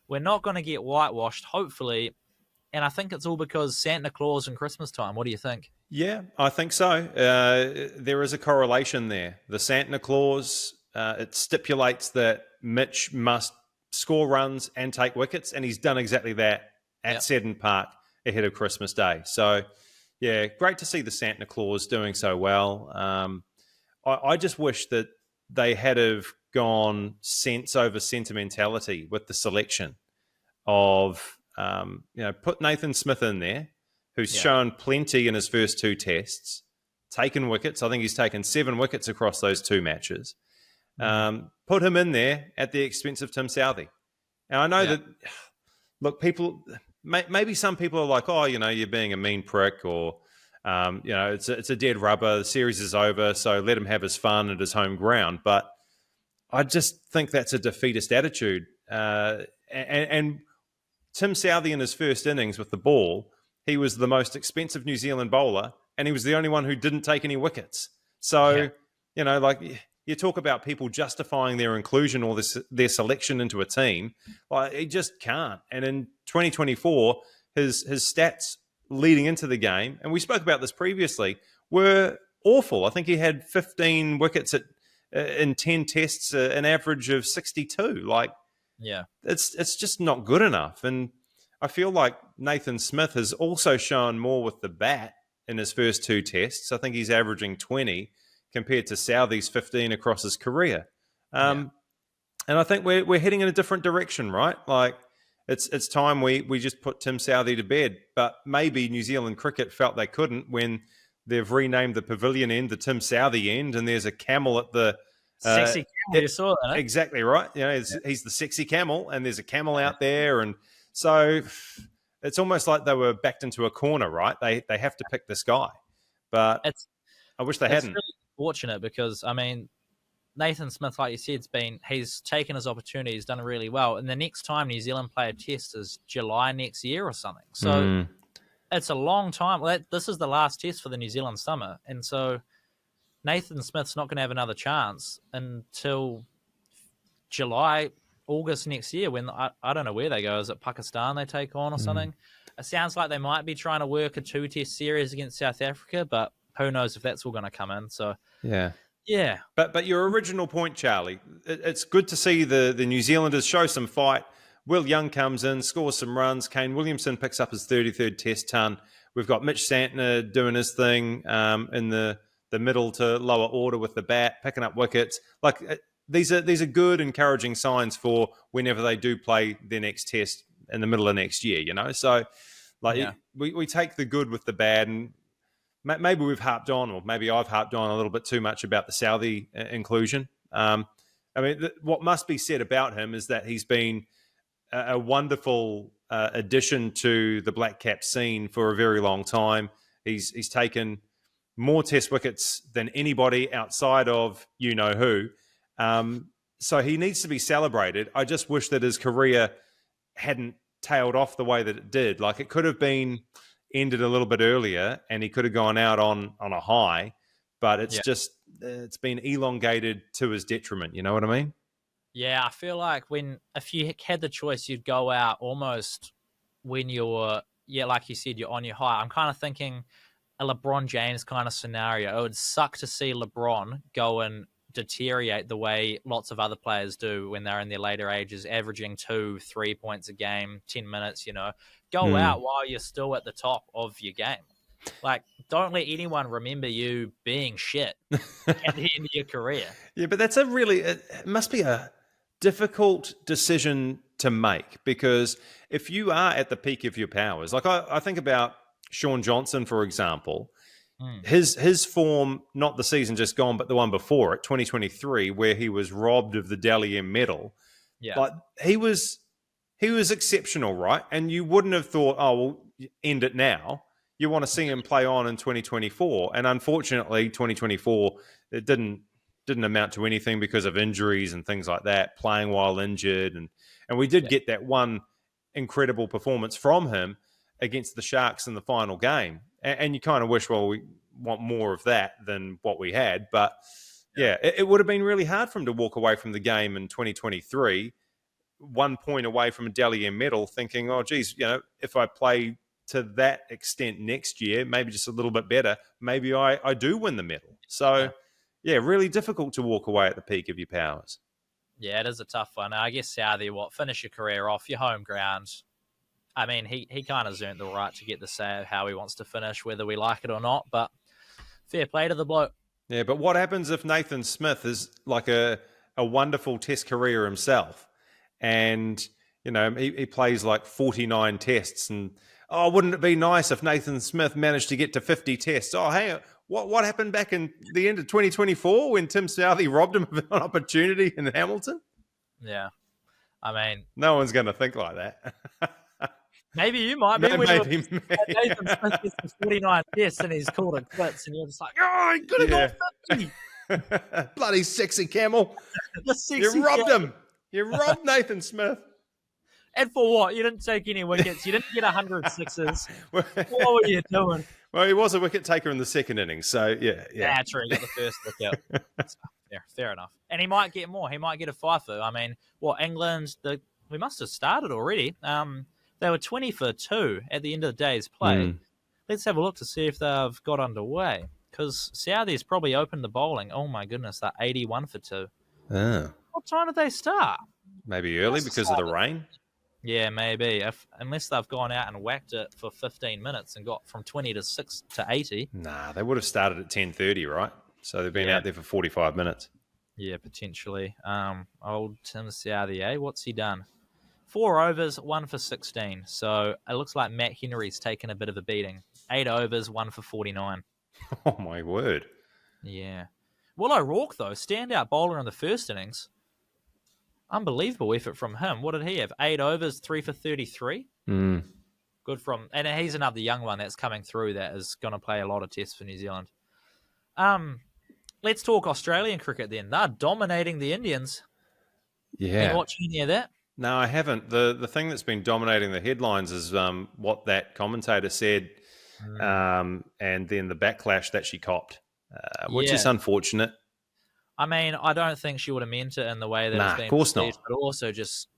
We're not going to get whitewashed, hopefully. And I think it's all because Santa Claus and Christmas time. What do you think? Yeah, I think so. There is a correlation there. The Santa Claus, it stipulates that Mitch must score runs and take wickets, and he's done exactly that at Seddon Park ahead of Christmas Day. So, yeah, great to see the Santa Claus doing so well. I just wish that they had have gone sense over sentimentality with the selection of, put Nathan Smith in there, who's shown plenty in his first 2 tests, taken wickets. I think he's taken 7 wickets across those 2 matches. Put him in there at the expense of Tim Southee. And I know that, look, maybe some people are like, oh, you're being a mean prick, or, it's a dead rubber. The series is over, so let him have his fun at his home ground. But I just think that's a defeatist attitude. And Tim Southee in his first innings with the ball, he was the most expensive New Zealand bowler, and he was the only one who didn't take any wickets. So, you talk about people justifying their inclusion or their selection into a team. Like, he just can't. And in 2024, his stats leading into the game, and we spoke about this previously, were awful. I think he had 15 wickets in 10 tests, an average of 62. It's just not good enough. And I feel like Nathan Smith has also shown more with the bat in his first 2 tests. I think he's averaging 20 compared to Southee's 15 across his career. And I think we're heading in a different direction, right? Like, it's time we just put Tim Southee to bed. But maybe New Zealand cricket felt they couldn't when they've renamed the pavilion end the Tim Southee end, and there's a camel at the... Sexy camel, you saw that. Exactly right. He's the sexy camel, and there's a camel out there, and so it's almost like they were backed into a corner, right? They have to pick this guy, but I wish they hadn't. Really fortunate because Nathan Smith, like you said, he's taken his opportunity. He's done really well, and the next time New Zealand play a test is July next year or something. So it's a long time. This is the last test for the New Zealand summer, and so Nathan Smith's not going to have another chance until July, August next year, when I don't know where they go. Is it Pakistan they take on or something? It sounds like they might be trying to work a 2-test series against South Africa, but who knows if that's all going to come in. So yeah. But your original point, Charlie, it's good to see the New Zealanders show some fight. Will Young comes in, scores some runs. Kane Williamson picks up his 33rd test ton. We've got Mitch Santner doing his thing in the middle to lower order with the bat, picking up wickets. These are good, encouraging signs for whenever they do play their next test in the middle of next year, So, we take the good with the bad, and maybe we've harped on, or maybe I've harped on a little bit too much about the Southee inclusion. What must be said about him is that he's been a wonderful addition to the Black Cap scene for a very long time. He's taken more test wickets than anybody outside of you-know-who. So he needs to be celebrated. I just wish that his career hadn't tailed off the way that it did. Like, it could have been ended a little bit earlier and he could have gone out on a high, but it's been elongated to his detriment. You know what I mean? Yeah, I feel like if you had the choice, you'd go out almost when you're, like you said, you're on your high. I'm kind of thinking a LeBron James kind of scenario. It would suck to see LeBron go and deteriorate the way lots of other players do when they're in their later ages, averaging 2-3 points a game, 10 minutes, Go out while you're still at the top of your game. Like, don't let anyone remember you being shit at the end of your career. Yeah, but that's it must be a difficult decision to make, because if you are at the peak of your powers, like I think about Sean Johnson, for example, his form, not the season just gone, but the one before it, 2023, where he was robbed of the Dally M medal. Yeah. But he was exceptional, right? And you wouldn't have thought, oh, well, end it now. You want to see him play on in 2024. And unfortunately, 2024, it didn't amount to anything because of injuries and things like that, playing while injured. And we did get that one incredible performance from him against the Sharks in the final game. And you kind of wish, well, we want more of that than what we had. But yeah, it would have been really hard for him to walk away from the game in 2023, 1 point away from a Dally M medal, thinking, oh, geez, if I play to that extent next year, maybe just a little bit better, maybe I do win the medal. So, yeah, really difficult to walk away at the peak of your powers. Yeah, it is a tough one. I guess Southey, finish your career off, your home ground. I mean, he kind of earned the right to get to say how he wants to finish, whether we like it or not, but fair play to the bloke. Yeah, but what happens if Nathan Smith is like a wonderful test career himself and, he plays like 49 tests and, wouldn't it be nice if Nathan Smith managed to get to 50 tests? Oh, hey, what happened back in the end of 2024 when Tim Southey robbed him of an opportunity in Hamilton? Yeah. I mean, no one's going to think like that. Maybe you might be. Maybe. Nathan Smith gets to 49 tests and he's called it quits, and you're just like, he could have gone 50. Bloody sexy camel. You robbed him. You robbed Nathan Smith. And for what? You didn't take any wickets. You didn't get 100 sixes. What were you doing? Well, he was a wicket taker in the second innings, so yeah. Yeah, true. He got the first wicket. Fair enough. And he might get more. He might get a FIFO. I mean, England, we must have started already. They were 20 for 2 at the end of the day's play. Let's have a look to see if they've got underway. Because Southey's probably opened the bowling. Oh, my goodness, they're 81 for 2. Oh. What time did they start? Maybe early because of the rain? Yeah, maybe. Unless they've gone out and whacked it for 15 minutes and got from 20 to 6 to 80. Nah, they would have started at 10:30, right? So they've been out there for 45 minutes. Yeah, potentially. Old Tim Southey, what's he done? 4 overs, 1 for 16. So it looks like Matt Henry's taken a bit of a beating. 8 overs, 1 for 49. Oh, my word. Yeah. Will O'Rourke, though, standout bowler in the first innings. Unbelievable effort from him. What did he have? 8 overs, 3 for 33? Good from... And he's another young one that's coming through that is going to play a lot of tests for New Zealand. Let's talk Australian cricket then. They're dominating the Indians. Yeah. You watching any of that? No, I haven't. The thing that's been dominating the headlines is what that commentator said and then the backlash that she copped, which is unfortunate. I mean, I don't think she would have meant it in the way that it's been of course perceived, not. but also just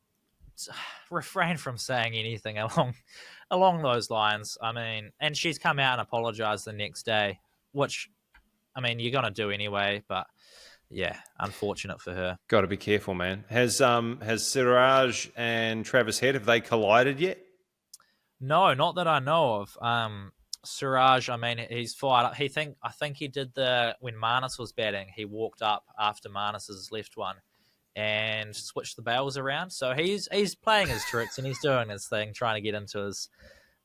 refrain from saying anything along those lines. I mean, and she's come out and apologized the next day, which, I mean, you're going to do anyway, but yeah, unfortunate for her. Got to be careful, man. Has Siraj and Travis Head, have they collided yet? No, not that I know of. Siraj, I mean, he's fired up. I think he did when Marnus was batting, he walked up after Marnus's left one and switched the bails around. So he's playing his tricks and he's doing his thing, trying to get into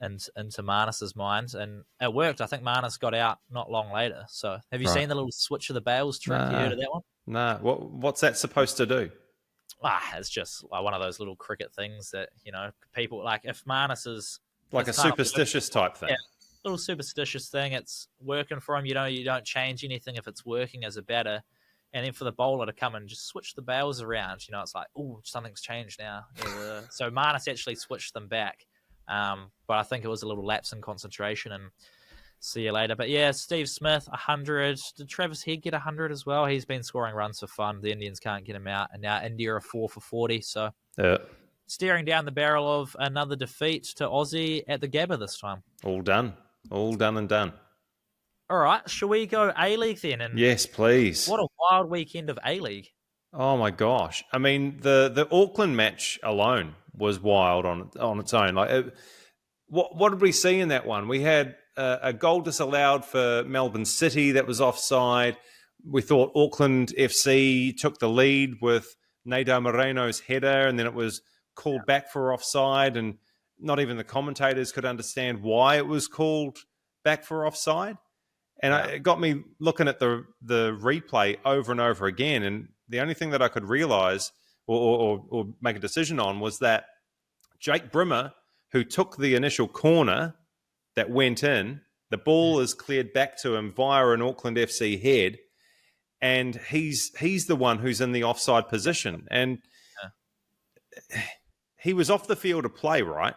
Marnus's mind, and it worked. I think Marnus got out not long later. So have you seen the little switch of the bails trick? You heard of that one? Nah. What's that supposed to do? It's just one of those little cricket things that, people like. If Marnus is like a superstitious type thing. Yeah. Little superstitious thing. It's working for him. You don't change anything if it's working as a batter. And then for the bowler to come and just switch the bails around, it's like, oh, something's changed now. So Marnus actually switched them back. But I think it was a little lapse in concentration, and see you later. But yeah, Steve Smith, 100. Did Travis Head get 100 as well? He's been scoring runs for fun. The Indians can't get him out. And now India are 4 for 40. So staring down the barrel of another defeat to Aussie at the Gabba this time. All done and done. All right, shall we go A-League then? And yes, please. What a wild weekend of A-League. Oh, my gosh. I mean, the Auckland match alone was wild on its own. Like, what did we see in that one? We had a goal disallowed for Melbourne City that was offside. We thought Auckland FC took the lead with Nader Moreno's header, and then it was called back for offside, and not even the commentators could understand why it was called back for offside. And it got me looking at the replay over and over again, and the only thing that I could realise or make a decision on was that Jake Brimmer, who took the initial corner that went in, the ball is cleared back to him via an Auckland FC head, and he's the one who's in the offside position. And he was off the field of play, right?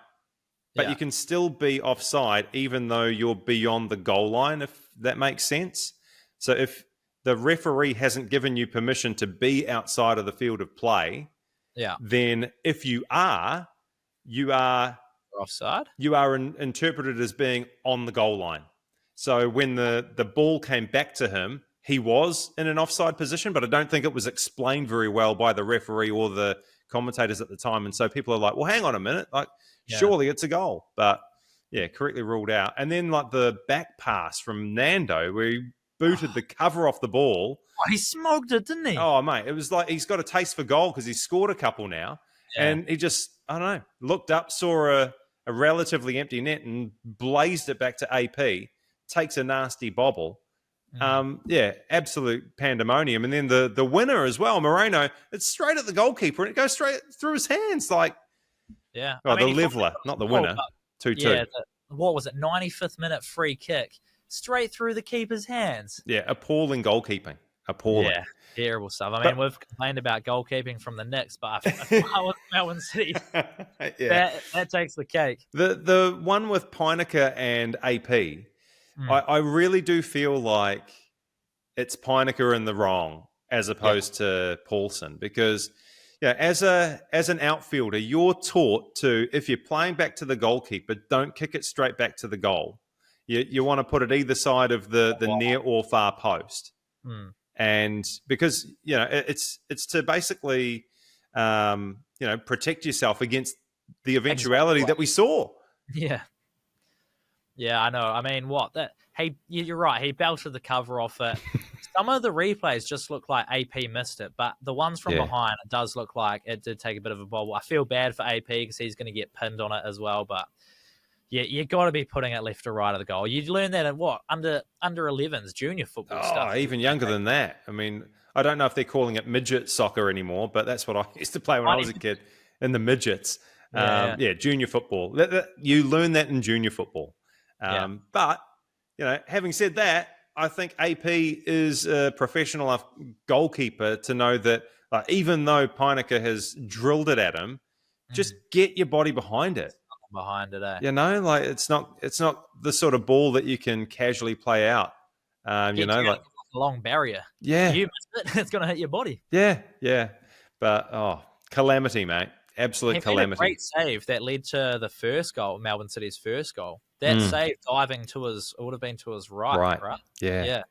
But you can still be offside even though you're beyond the goal line, if that makes sense. So if the referee hasn't given you permission to be outside of the field of play, then if you are offside. You are interpreted as being on the goal line. So when the ball came back to him, he was in an offside position, but I don't think it was explained very well by the referee or the commentators at the time. And so people are like, well, hang on a minute. Like, surely it's a goal. But yeah, correctly ruled out. And then like the back pass from Nando where he booted the cover off the ball. Oh, he smoked it, didn't he? Oh, mate. It was like he's got a taste for goal because he's scored a couple now. Yeah. And he just, I don't know, looked up, saw a relatively empty net and blazed it back to AP, takes a nasty bobble. Absolute pandemonium. And then the winner as well, Moreno, it's straight at the goalkeeper and it goes straight through his hands. Like, the leveler, not the winner. 2-2. Yeah, what was it, 95th minute free kick, straight through the keeper's hands. Yeah, appalling goalkeeping. Appalling. Yeah, terrible stuff. I mean, we've complained about goalkeeping from the Knicks, but Melbourne City, that takes the cake. The one with Peinecker and AP, I really do feel like it's Peinecker in the wrong as opposed to Paulson because as an outfielder, you're taught to, if you're playing back to the goalkeeper, don't kick it straight back to the goal. You want to put it either side of the near or far post. And because, it's to basically, protect yourself against the eventuality that we saw. Yeah. Yeah, I know. I mean, you're right. He belted the cover off it. Some of the replays just look like AP missed it, but the ones from behind, it does look like it did take a bit of a bobble. I feel bad for AP because he's going to get pinned on it as well, but you got to be putting it left or right of the goal. You learn that in under 11s, junior football stuff. Even younger than that. I mean, I don't know if they're calling it midget soccer anymore, but that's what I used to play when I was a kid in the midgets. Junior football. You learn that in junior football. But, having said that, I think AP is a professional enough goalkeeper to know that even though Peinecker has drilled it at him, just get your body behind it. Behind it, it's not the sort of ball that you can casually play out. Like a long barrier. Yeah, you missed it, it's going to hit your body. Yeah. But calamity, mate, absolute calamity. A great save that led to the first goal, Melbourne City's first goal. That save diving it would have been to his right? Yeah.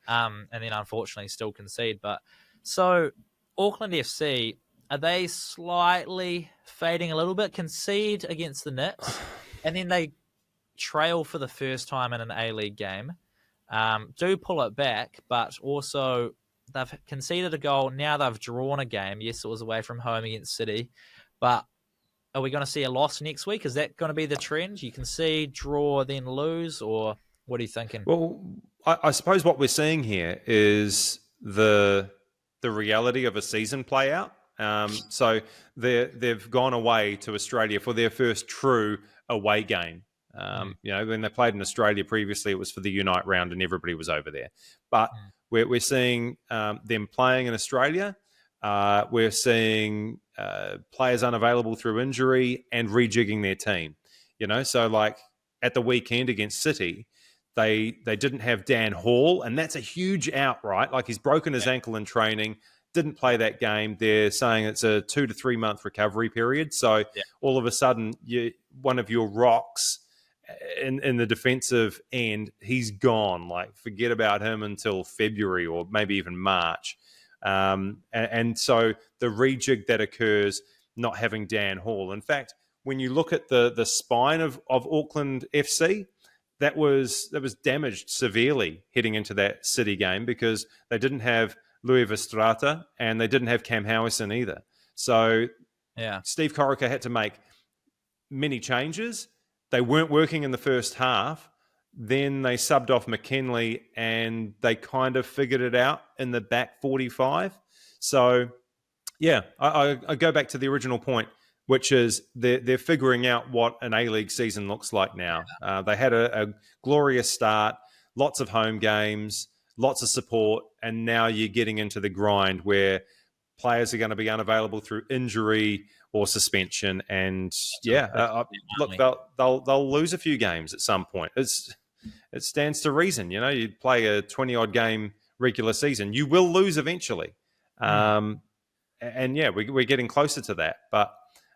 And then unfortunately still concede. But so Auckland FC. Are they slightly fading a little bit? Concede against the Knicks, and then they trail for the first time in an A-League game. Do pull it back, but also they've conceded a goal. Now they've drawn a game. Yes, it was away from home against City, but are we going to see a loss next week? Is that going to be the trend? You concede, draw, then lose, or what are you thinking? Well, I suppose what we're seeing here is the reality of a season play out. So they've gone away to Australia for their first true away game. When they played in Australia previously, it was for the Unite round and everybody was over there. But we're seeing them playing in Australia. We're seeing players unavailable through injury and rejigging their team. So like at the weekend against City, they didn't have Dan Hall, and that's a huge out, right? Like he's broken his ankle in training. Didn't play that game. They're saying it's a 2 to 3 month recovery period. So all of a sudden, one of your rocks in the defensive end, he's gone. Like forget about him until February or maybe even March. And so the rejig that occurs, not having Dan Hall. In fact, when you look at the spine of Auckland FC, that was damaged severely heading into that City game because they didn't have Louis Vestrata, and they didn't have Cam Howison either. So Steve Corica had to make many changes. They weren't working in the first half. Then they subbed off McKinley, and they kind of figured it out in the back 45. So, I go back to the original point, which is they're figuring out what an A-League season looks like now. They had a glorious start, lots of home games, lots of support, and now you're getting into the grind where players are going to be unavailable through injury or suspension. And look, we? they'll lose a few games at some point. It stands to reason. You play a 20-odd game regular season, you will lose eventually. And we're getting closer to that. But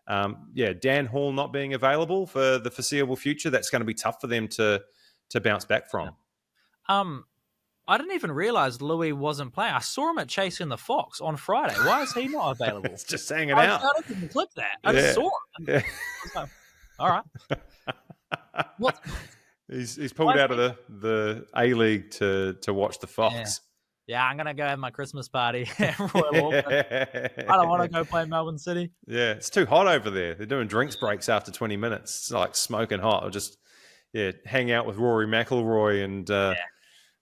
Dan Hall not being available for the foreseeable future, that's going to be tough for them to bounce back from. I didn't even realize Louis wasn't playing. I saw him at Chasing the Fox on Friday. Why is he not available? It's just hanging out. I didn't clip that. I just saw him. Yeah. Like, all right. What? He's pulled out of the A-League to watch the Fox. Yeah, I'm going to go have my Christmas party at Royal Auckland. I don't want to go play Melbourne City. Yeah, it's too hot over there. They're doing drinks breaks after 20 minutes. It's like smoking hot. I'll just hang out with Rory McIlroy and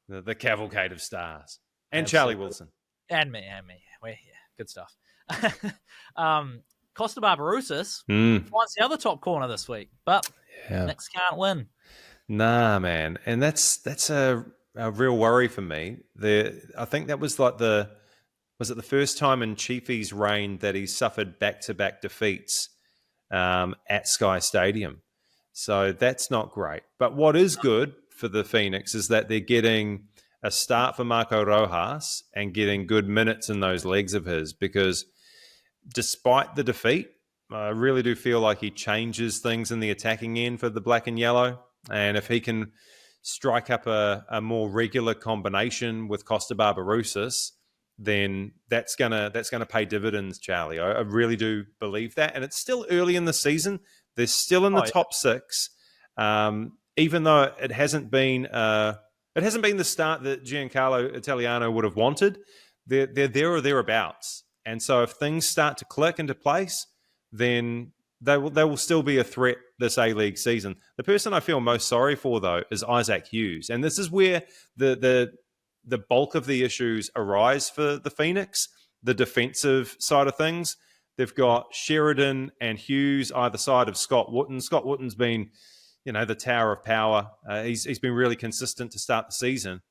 the cavalcade of stars. And Absolutely. Charlie Wilson. And me. Good stuff. Costa Barbarouses finds the other top corner this week, but Knicks can't win. Nah, man. And that's a real worry for me. I think that was like the first time in Chiefy's reign that he suffered back-to-back defeats at Sky Stadium. So that's not great. But what is good for the Phoenix is that they're getting a start for Marco Rojas and getting good minutes in those legs of his, because despite the defeat, I really do feel like he changes things in the attacking end for the black and yellow. And if he can strike up a more regular combination with Costa Barbarouses, then that's gonna pay dividends, Charlie. I really do believe that. And it's still early in the season. They're still in the top six, even though it hasn't been the start that Giancarlo Italiano would have wanted. They're there or thereabouts. And so if things start to click into place, then they will still be a threat this A-League season. The person I feel most sorry for, though, is Isaac Hughes. And this is where the bulk of the issues arise for the Phoenix, the defensive side of things. They've got Sheridan and Hughes either side of Scott Wooten. Scott Wooten's been, the tower of power. He's been really consistent to start the season.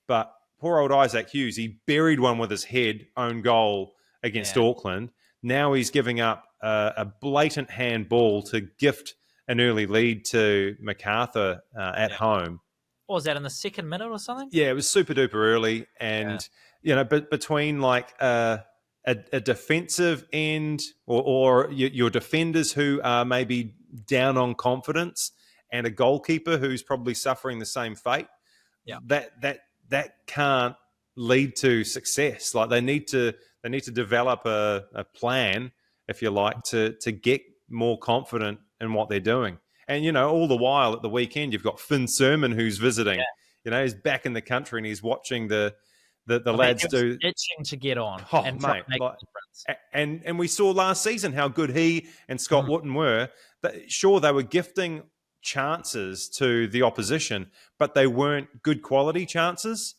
But poor old Isaac Hughes, he buried one with his head, own goal against Auckland. Now he's giving up a blatant handball to gift an early lead to MacArthur at home. What was that, in the second minute or something? Yeah, it was super duper early. And, but between like a defensive end or your defenders who are maybe down on confidence and a goalkeeper who's probably suffering the same fate, that can't lead to success. Like they need to develop a plan, if you like, to get more confident in what they're doing. And, all the while at the weekend, you've got Finn Sermon who's visiting. He's back in the country and he's watching the lads do. Itching to get on. And mate, and we saw last season how good he and Scott Wooten were. Sure, they were gifting chances to the opposition, but they weren't good quality chances.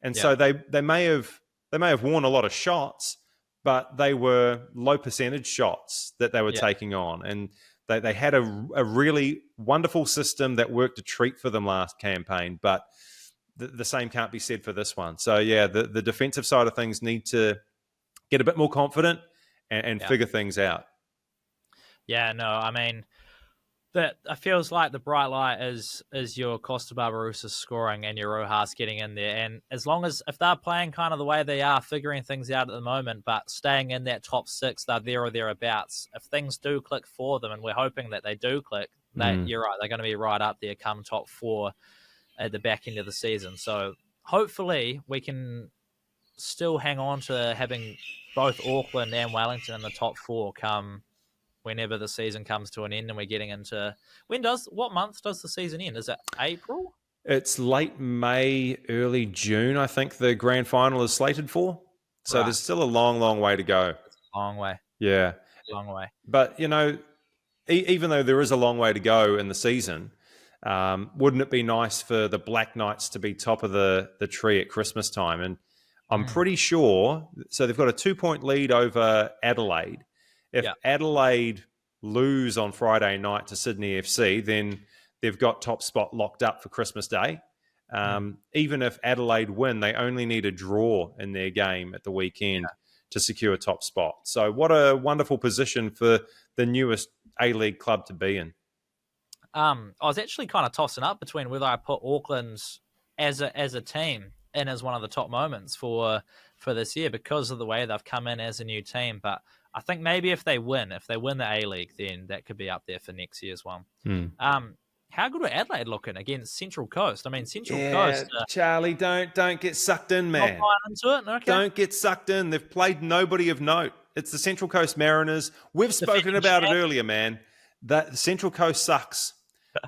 And so they may have won a lot of shots, but they were low percentage shots that they were taking on. And they had a really wonderful system that worked a treat for them last campaign, but the same can't be said for this one. So, the defensive side of things need to get a bit more confident and figure things out. Yeah, no, I mean, that it feels like the bright light is your Costa Barbarouses scoring and your Rojas getting in there. And as long as, if they're playing kind of the way they are, figuring things out at the moment, but staying in that top six, they're there or thereabouts. If things do click for them, and we're hoping that they do click, you're right, they're going to be right up there come top four at the back end of the season. So hopefully we can still hang on to having both Auckland and Wellington in the top four come whenever the season comes to an end and we're getting into... What month does the season end? Is it April? It's late May, early June, I think the grand final is slated for. So there's still a long, long way to go. Long way. Yeah. Long way. But, even though there is a long way to go in the season, wouldn't it be nice for the Black Knights to be top of the tree at Christmas time? And I'm pretty sure... So they've got a 2-point lead over Adelaide. If Adelaide lose on Friday night to Sydney FC, then they've got top spot locked up for Christmas Day. Even if Adelaide win, they only need a draw in their game at the weekend to secure a top spot. So what a wonderful position for the newest A-League club to be in. I was actually kind of tossing up between whether I put Auckland as a team in as one of the top moments for this year because of the way they've come in as a new team. But I think maybe if they win the A-League, then that could be up there for next year's one. How good were Adelaide looking against Central Coast? I mean, Central Coast. Charlie, don't get sucked in, man. Into it? Okay. Don't get sucked in. They've played nobody of note. It's the Central Coast Mariners. We've spoken about it earlier, man. That the Central Coast sucks.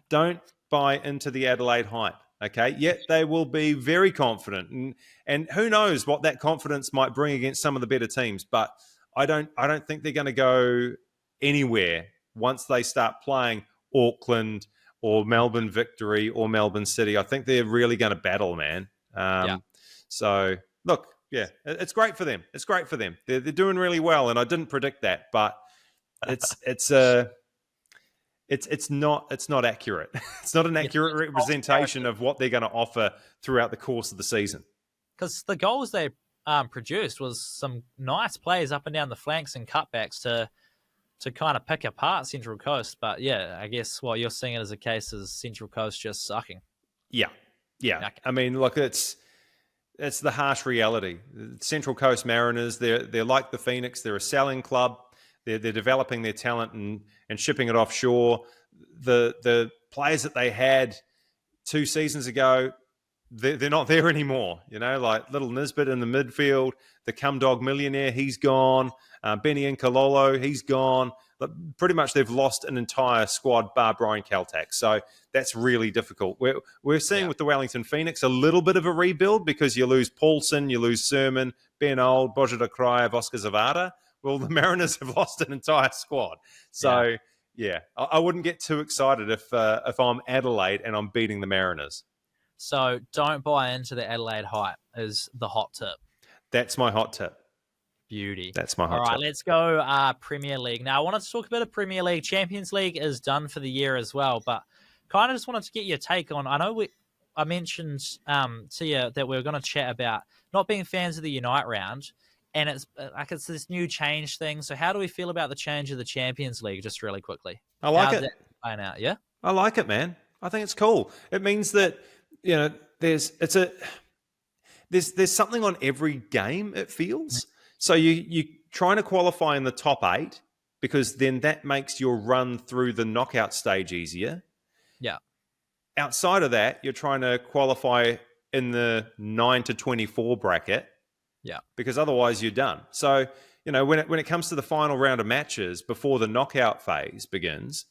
Don't buy into the Adelaide hype. Okay, yet they will be very confident, and who knows what that confidence might bring against some of the better teams. But I don't think they're going to go anywhere once they start playing Auckland or Melbourne Victory or Melbourne City. I think they're really going to battle, man. So look, yeah, it's great for them. It's great for them. They're doing really well, and I didn't predict that, but it's not accurate. It's not an accurate representation of what they're going to offer throughout the course of the season. Because the goals they produced was some nice plays up and down the flanks and cutbacks to kind of pick apart Central Coast. But yeah, I guess what you're seeing as a case is Central Coast just sucking. Yeah. Okay. I mean, look, it's the harsh reality. The Central Coast Mariners, they're like the Phoenix. They're a selling club. They're developing their talent and shipping it offshore. The players that they had 2 seasons ago, they're not there anymore. You know, like Little Nisbet in the midfield, the Cumdog millionaire, he's gone. Benny Inkalolo, he's gone. But pretty much they've lost an entire squad bar Brian Kaltak. So that's really difficult. We're seeing with the Wellington Phoenix a little bit of a rebuild because you lose Paulson, you lose Sermon, Ben Old, Bojida Kraev, Oscar Zavada. Well, the Mariners have lost an entire squad. So, I wouldn't get too excited if I'm Adelaide and I'm beating the Mariners. So don't buy into the Adelaide hype is the hot tip. That's my hot tip. Beauty. That's my hot tip. All right, let's go Premier League. Now, I wanted to talk a bit of Premier League. Champions League is done for the year as well, but kind of just wanted to get your take on, I know I mentioned to you that we were going to chat about not being fans of the Unite round, and it's this new change thing. So how do we feel about the change of the Champions League, just really quickly? I like it. Playing out, yeah? I like it, man. I think it's cool. It means that, you know, there's something on every game, it feels. So you're trying to qualify in the top 8 because then that makes your run through the knockout stage easier. Yeah. Outside of that, you're trying to qualify in the 9 to 24 bracket. Yeah. Because otherwise you're done. So, you know, when it comes to the final round of matches before the knockout phase begins,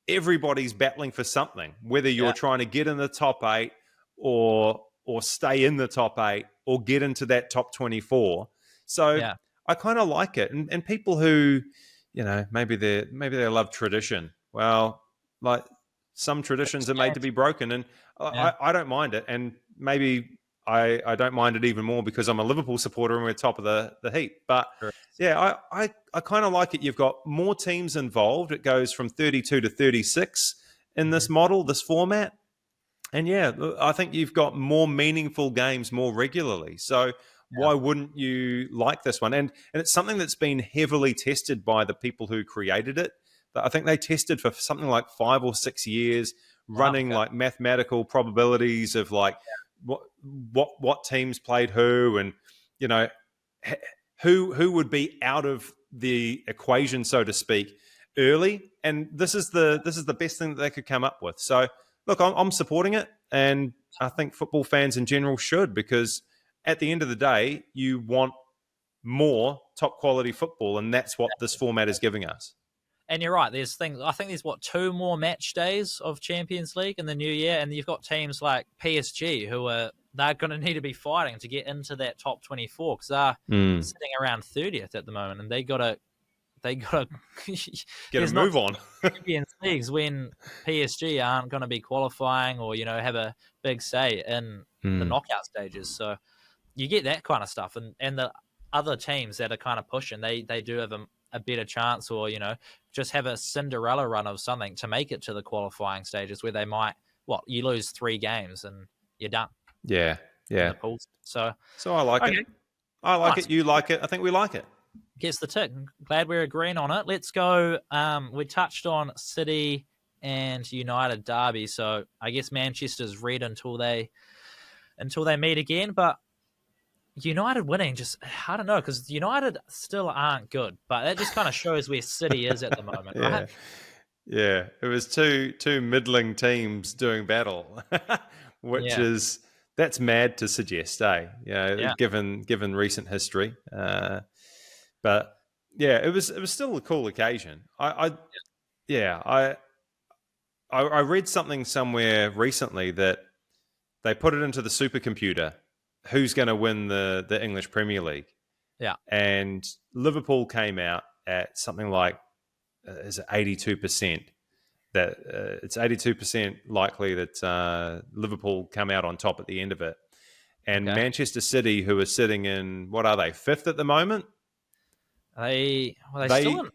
everybody's battling for something, whether you're trying to get in the top 8 or stay in the top 8 or get into that top 24. So I kind of like it. And people who, you know, maybe they love tradition. Well, like some traditions are made to be broken, and I don't mind it. And maybe I don't mind it even more because I'm a Liverpool supporter and we're top of the heap. But I kind of like it. You've got more teams involved. It goes from 32 to 36 in this model, this format. And I think you've got more meaningful games more regularly. So why wouldn't you like this one? And it's something that's been heavily tested by the people who created it. I think they tested for something like 5 or 6 years, running like mathematical probabilities of like what teams played who, and you know who would be out of the equation, so to speak, early. And this is the best thing that they could come up with. So look, I'm supporting it, and I think football fans in general should, because at the end of the day, you want more top quality football, and that's what this format is giving us. And you're right. There's things. I think there's 2 more match days of Champions League in the new year, and you've got teams like PSG who they're going to need to be fighting to get into that top 24 because they're sitting around 30th at the moment, and they got to get a move on. Champions Leagues when PSG aren't going to be qualifying or have a big say in the knockout stages. So you get that kind of stuff, and the other teams that are kind of pushing, they do have a better chance, or just have a Cinderella run of something to make it to the qualifying stages where they might you lose 3 games and you're done. Yeah. So I like it. I like it. You like it. I think we like it. Gets the tick. Glad we're agreeing on it. Let's go. We touched on City and United derby, so I guess Manchester's red until they meet again. But United winning, just I don't know, because United still aren't good, but that just kind of shows where City is at the moment, Yeah. right? Yeah, it was two middling teams doing battle, which is that's mad to suggest, given recent history. But yeah, it was still a cool occasion. I read something somewhere recently that they put it into the supercomputer. Who's going to win the English Premier League? Yeah, and Liverpool came out at something like is it 82%? That it's 82% likely that Liverpool come out on top at the end of it. And Manchester City, who are sitting in, what are they, 5th at the moment? They still in?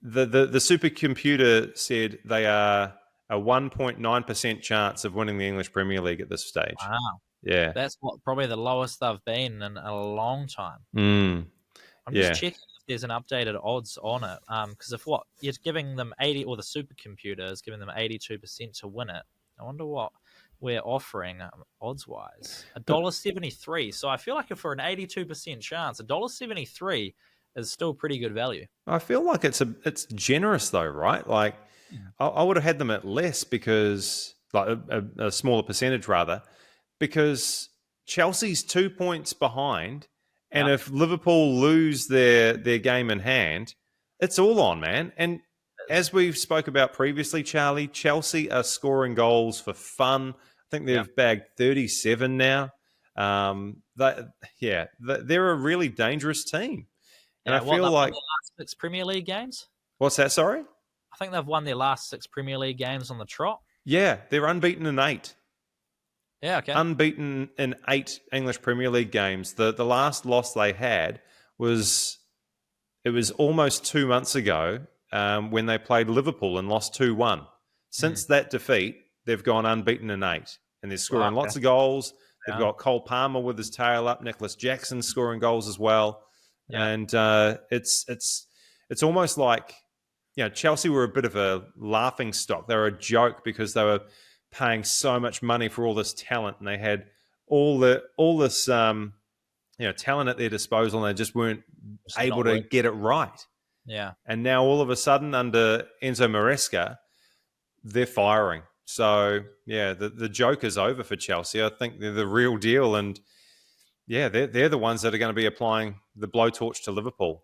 The supercomputer said they are a 1.9% chance of winning the English Premier League at this stage. Wow. Yeah. That's probably the lowest they've been in a long time. I'm just checking if there's an updated odds on it. Because if you're giving them 80, or the supercomputer is giving them 82% to win it, I wonder what we're offering odds-wise. $1.73. So I feel like if for an 82% chance, $1.73 is still pretty good value. I feel like it's generous though, right? Like I would have had them at less because, like a smaller percentage rather, because Chelsea's 2 points behind. And if Liverpool lose their game in hand, it's all on, man. And as we've spoke about previously, Charlie, Chelsea are scoring goals for fun. I think they've bagged 37 now. They're a really dangerous team. And I feel like their last 6 Premier League games. What's that? Sorry, I think they've won their last 6 Premier League games on the trot. Yeah, they're unbeaten in 8. Yeah, okay. Unbeaten in 8 English Premier League games. The last loss they had was almost 2 months ago when they played Liverpool and lost 2-1. Since that defeat, they've gone unbeaten in 8, and they're scoring lots of goals. They've got Cole Palmer with his tail up, Nicholas Jackson scoring goals as well, and it's almost like Chelsea were a bit of a laughing stock. They were a joke because they were paying so much money for all this talent, and they had all this talent at their disposal, and they just weren't able to get it right. Yeah. And now all of a sudden, under Enzo Maresca, they're firing. So the joke is over for Chelsea. I think they're the real deal, and they're the ones that are going to be applying the blowtorch to Liverpool.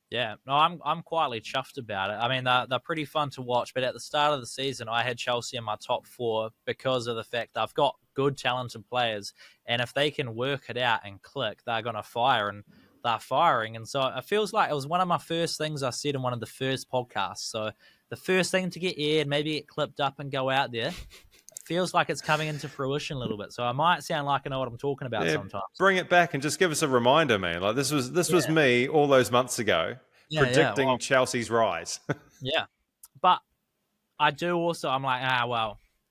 Yeah, no, I'm quietly chuffed about it. I mean, they're pretty fun to watch, but at the start of the season, I had Chelsea in my top 4 because of the fact they've got good, talented players, and if they can work it out and click, they're going to fire, and they're firing. And so it feels like it was one of my first things I said in one of the first podcasts. So the first thing to get aired, maybe get clipped up and go out there. Feels like it's coming into fruition a little bit. So I might sound like I know what I'm talking about sometimes. Bring it back and just give us a reminder, man. Like this was me all those months ago predicting Chelsea's rise. Yeah. But I do also, I'm like,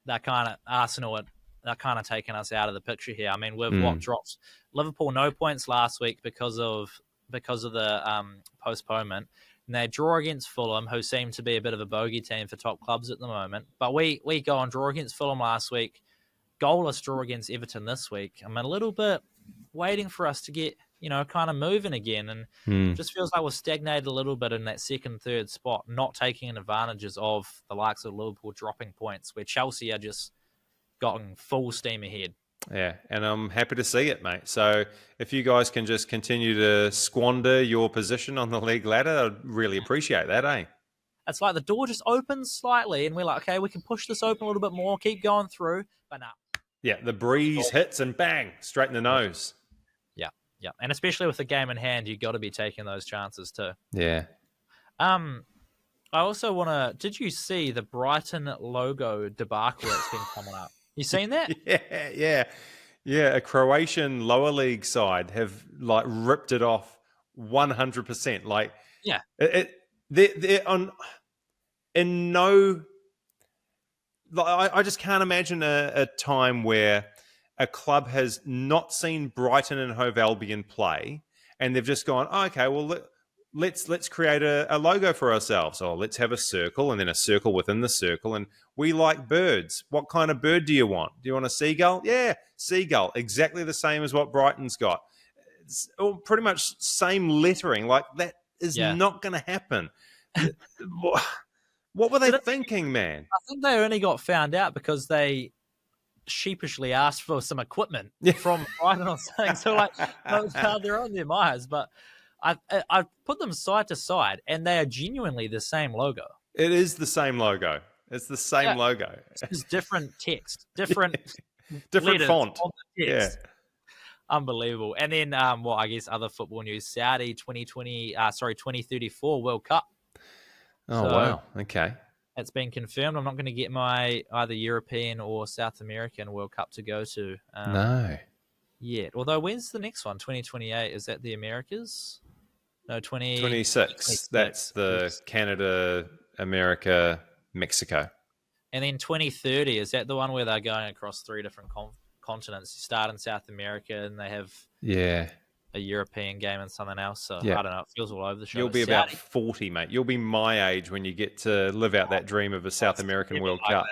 they're kind of Arsenal, they're kind of taking us out of the picture here. I mean, we've dropped Liverpool no points last week because of the postponement. And they draw against Fulham, who seem to be a bit of a bogey team for top clubs at the moment. But we go and draw against Fulham last week, goalless draw against Everton this week. I'm a little bit waiting for us to get, kind of moving again. And it just feels like we're stagnated a little bit in that second, third spot, not taking advantages of the likes of Liverpool dropping points, where Chelsea are just gotten full steam ahead. Yeah, and I'm happy to see it, mate. So if you guys can just continue to squander your position on the league ladder, I'd really appreciate that, eh? It's like the door just opens slightly, and we're like, okay, we can push this open a little bit more, keep going through, but no. Yeah, the breeze hits and bang, straight in the nose. Yeah, and especially with the game in hand, you've got to be taking those chances too. Yeah. I also want to... Did you see the Brighton logo debacle that's been coming up? You seen that? Yeah. A Croatian lower league side have ripped it off 100%. They're on in no. I just can't imagine a time where a club has not seen Brighton and Hove Albion play and they've just gone, oh, okay, well, let's create a logo for ourselves. Oh, let's have a circle and then a circle within the circle. And we like birds. What kind of bird do you want? Do you want a seagull? Yeah, seagull. Exactly the same as what Brighton's got. It's all pretty much same lettering. Like, that is not going to happen. What were they thinking, man? I think they only got found out because they sheepishly asked for some equipment from Brighton or something. So, like, they're on their minds. But I put them side to side, and they are genuinely the same logo. It is the same logo. It's the same logo. It's just different text, different font. On the text. Yeah. Unbelievable. And then, I guess other football news: Saudi 2034 World Cup. Oh, wow. Okay. It's been confirmed. I'm not going to get my either European or South American World Cup to go to. No. Yet. Although, when's the next one? 2028. Is that the Americas? No, 26. That's the Canada, America, Mexico. And then 2030, is that the one where they're going across 3 different continents? You start in South America and they have a European game and something else. So I don't know. It feels all over the show. You'll be about 40, mate. You'll be my age when you get to live out that dream of a South American World Cup.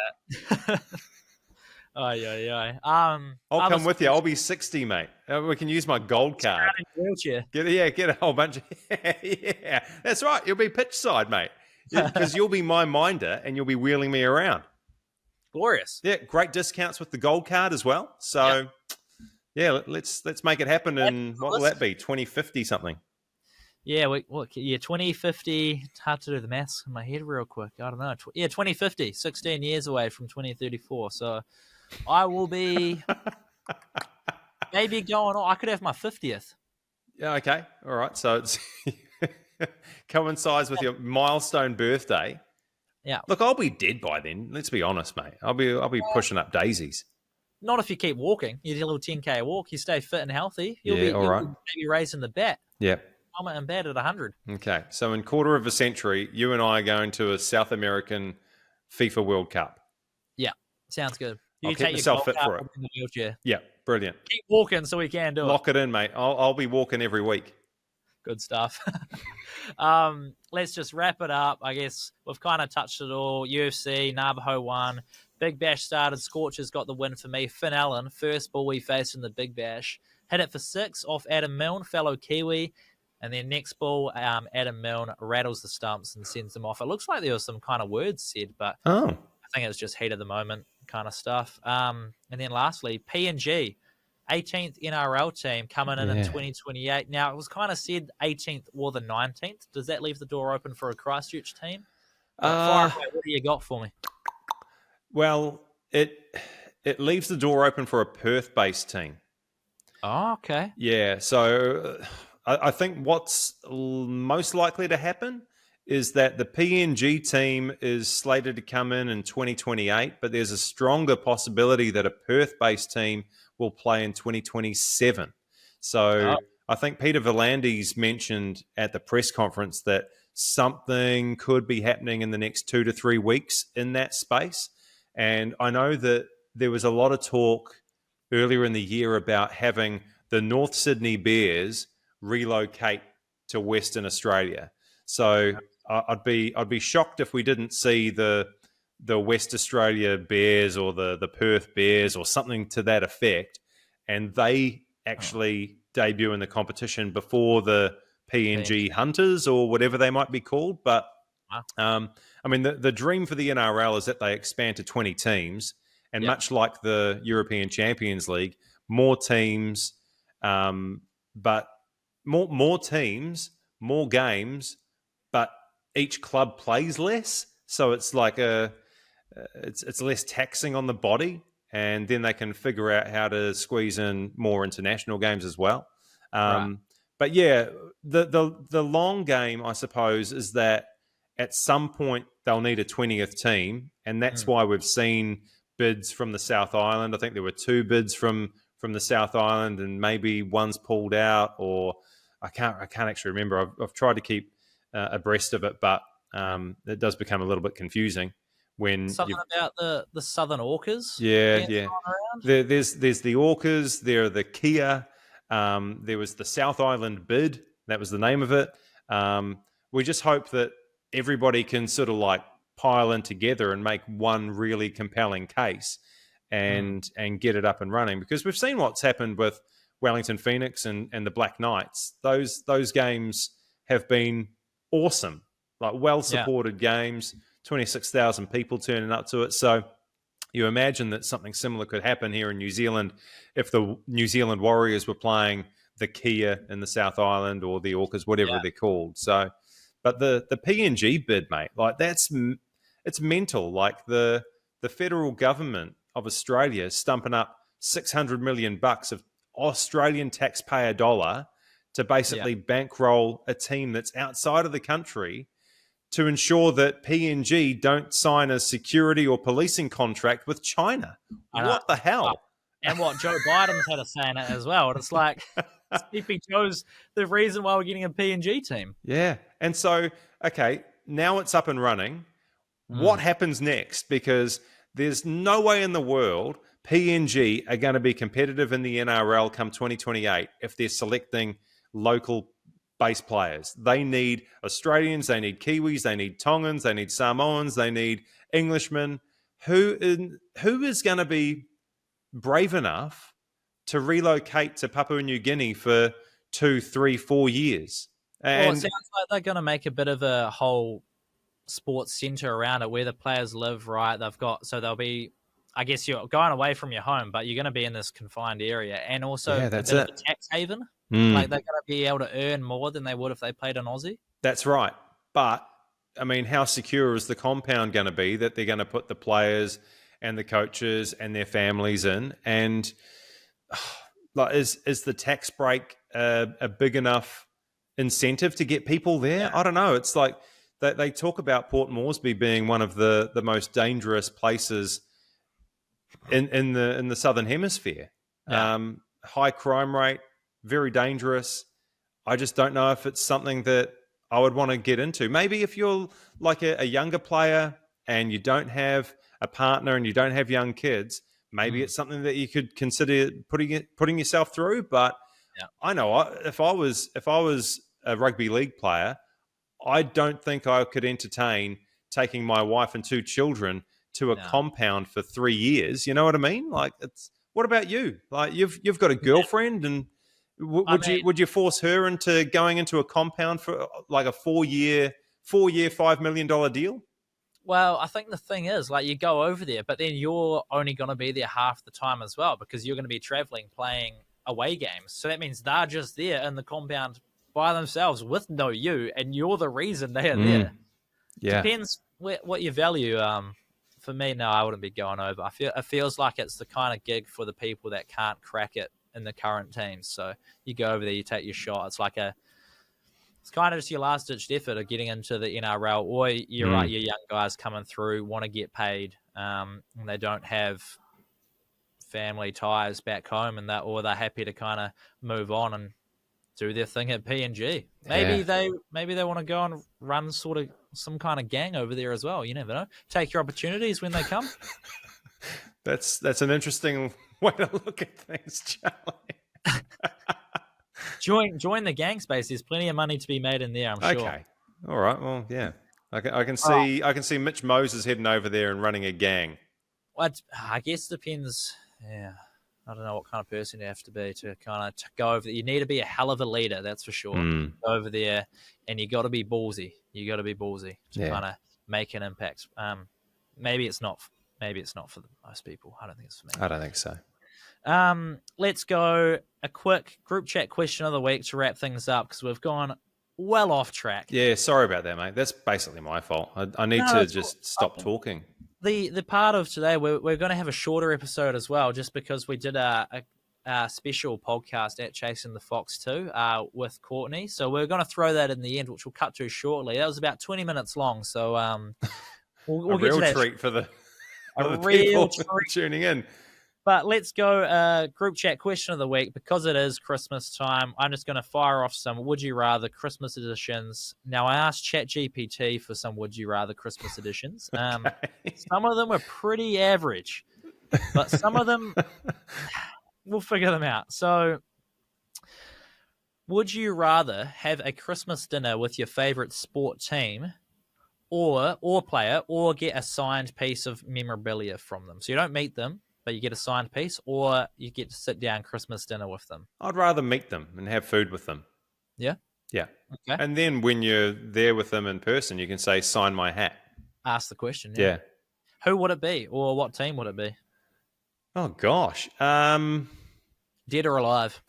I'll come with you. I'll be 60, mate. We can use my gold card. Get a whole bunch of... yeah, that's right. You'll be pitch side, mate. Because you'll be my minder and you'll be wheeling me around. Glorious. Yeah, great discounts with the gold card as well. So... Yeah, let's make it happen in, what will that be, 2050 something? Yeah, 2050. It's hard to do the maths in my head real quick. I don't know. 2050, 16 years away from 2034. So I will be maybe going on. I could have my 50th. Yeah, okay. All right. So it's coincides with your milestone birthday. Yeah. Look, I'll be dead by then. Let's be honest, mate. I'll be pushing up daisies. Not if you keep walking. You do a little 10K walk. You stay fit and healthy. You'll be maybe raising the bat. Yeah. Helmet and bat at 100. Okay. So in quarter of a century, you and I are going to a South American FIFA World Cup. Yeah. Sounds good. I'll keep myself fit for it. In the wheelchair. Yeah. Brilliant. Keep walking so we can do it. Lock it in, mate. I'll be walking every week. Good stuff. Let's just wrap it up. I guess we've kind of touched it all. UFC, Navajo won. Big Bash started. Scorcher's got the win for me. Finn Allen, first bull we faced in the Big Bash. Hit it for 6 off Adam Milne, fellow Kiwi. And then next bull, Adam Milne rattles the stumps and sends them off. It looks like there was some kind of words said, but I think it was just heat of the moment kind of stuff. And then lastly, PNG, 18th NRL team coming in 2028. Now, it was kind of said 18th or the 19th. Does that leave the door open for a Christchurch team? Fire away. What do you got for me? Well, it leaves the door open for a Perth-based team. Oh, okay. Yeah, so I think what's most likely to happen is that the PNG team is slated to come in 2028, but there's a stronger possibility that a Perth-based team will play in 2027. So I think Peter V'landys mentioned at the press conference that something could be happening in the next 2 to 3 weeks in that space. And I know that there was a lot of talk earlier in the year about having the North Sydney Bears relocate to Western Australia. So I'd be shocked if we didn't see the West Australia Bears or the Perth Bears or something to that effect, and they actually debut in the competition before the PNG Hunters or whatever they might be called. But I mean, the dream for the NRL is that they expand to 20 teams, and much like the European Champions League, more teams, but more teams, more games, but each club plays less. So it's like it's less taxing on the body, and then they can figure out how to squeeze in more international games as well. But yeah, the long game, I suppose, is that at some point they'll need a 20th team, and that's why we've seen bids from the South Island. I think there were 2 bids from the South Island, and maybe one's pulled out, or I can't actually remember. I've tried to keep abreast of it, but it does become a little bit confusing when something about the Southern Orcas. Yeah. There's the Orcas. There are the Kia. There was the South Island bid. That was the name of it. We just hope that everybody can sort of like pile in together and make one really compelling case and get it up and running, because we've seen what's happened with Wellington Phoenix and the Black Knights. Those games have been awesome, like well-supported games, 26,000 people turning up to it. So you imagine that something similar could happen here in New Zealand if the New Zealand Warriors were playing the Kia in the South Island or the Orcas, whatever they're called. So, but the PNG bid, mate, like it's mental. Like the federal government of Australia is stumping up $600 million of Australian taxpayer dollar to basically bankroll a team that's outside of the country to ensure that PNG don't sign a security or policing contract with China. What the hell? And what Joe Biden's had a say in it as well. And it's like, Sleepy Joe's the reason why we're getting a PNG team. Yeah. And so, okay, now it's up and running. What happens next? Because there's no way in the world PNG are going to be competitive in the NRL come 2028 if they're selecting local base players. They need Australians, they need Kiwis, they need Tongans, they need Samoans, they need Englishmen. Who is going to be brave enough to relocate to Papua New Guinea for 2, 3, 4 years? And it sounds like they're going to make a bit of a whole sports centre around it where the players live, right? They'll be, I guess you're going away from your home, but you're going to be in this confined area, and also a bit of a tax haven. Like they're going to be able to earn more than they would if they played in Aussie. That's right. But, I mean, how secure is the compound going to be that they're going to put the players and the coaches and their families in? And like, is the tax break a big enough incentive to get people there? Yeah. I don't know. It's like they talk about Port Moresby being one of the most dangerous places in the Southern Hemisphere. Yeah. High crime rate, very dangerous. I just don't know if it's something that I would want to get into. Maybe if you're like a younger player and you don't have a partner and you don't have young kids, maybe it's something that you could consider putting yourself through. But I know if I was a rugby league player, I don't think I could entertain taking my wife and 2 children to a compound for 3 years. You know what I mean? Like, what about you? Like, you've got a girlfriend, and would you force her into going into a compound for like a 4-year, $5 million deal? Well, I think the thing is, like, you go over there, but then you're only going to be there half the time as well, because you're going to be traveling, playing away games. So that means they're just there in the compound by themselves with no you, and you're the reason they are there. Yeah, depends what you value. For me, no, I wouldn't be going over. It feels like it's the kind of gig for the people that can't crack it in the current teams. So you go over there, you take your shot. It's kind of just your last ditched effort of getting into the NRL, or you're right, your young guys coming through want to get paid, and they don't have family ties back home, and or they're happy to kind of move on and do their thing at PNG. Maybe they want to go and run sort of some kind of gang over there as well. You never know. Take your opportunities when they come. That's an interesting way to look at things, Charlie. Join the gang space. There's plenty of money to be made in there, I'm sure. Okay. All right. Well, yeah. I can see Mitch Moses heading over there and running a gang. Well, I guess it depends. Yeah. I don't know what kind of person you have to be to kind of go over there. You need to be a hell of a leader, that's for sure. Go over there, and you got to be ballsy. You got to be ballsy to kind of make an impact. Maybe it's not. Maybe it's not for most people. I don't think it's for me. I don't think so. Let's go a quick group chat question of the week to wrap things up, because we've gone well off track. Yeah, sorry about that, mate. That's basically my fault. I need to just stop talking. The part of today, we're going to have a shorter episode as well, just because we did a special podcast at Chasing the Fox 2 with Courtney. So we're going to throw that in the end, which we'll cut to shortly. That was about 20 minutes long. So we'll get to that. Treat for the people tuning in. But let's go group chat question of the week. Because it is Christmas time, I'm just going to fire off some Would You Rather Christmas editions. Now, I asked ChatGPT for some Would You Rather Christmas editions. Some of them are pretty average, but some of them, we'll figure them out. So Would you rather have a Christmas dinner with your favorite sport team or player, or get a signed piece of memorabilia from them? So you don't meet them, but you get a signed piece, or you get to sit down Christmas dinner with them. I'd rather meet them and have food with them. Yeah? Yeah. Okay. And then when you're there with them in person, you can say, sign my hat. Ask the question. Yeah. Who would it be, or what team would it be? Oh, gosh. Dead or alive?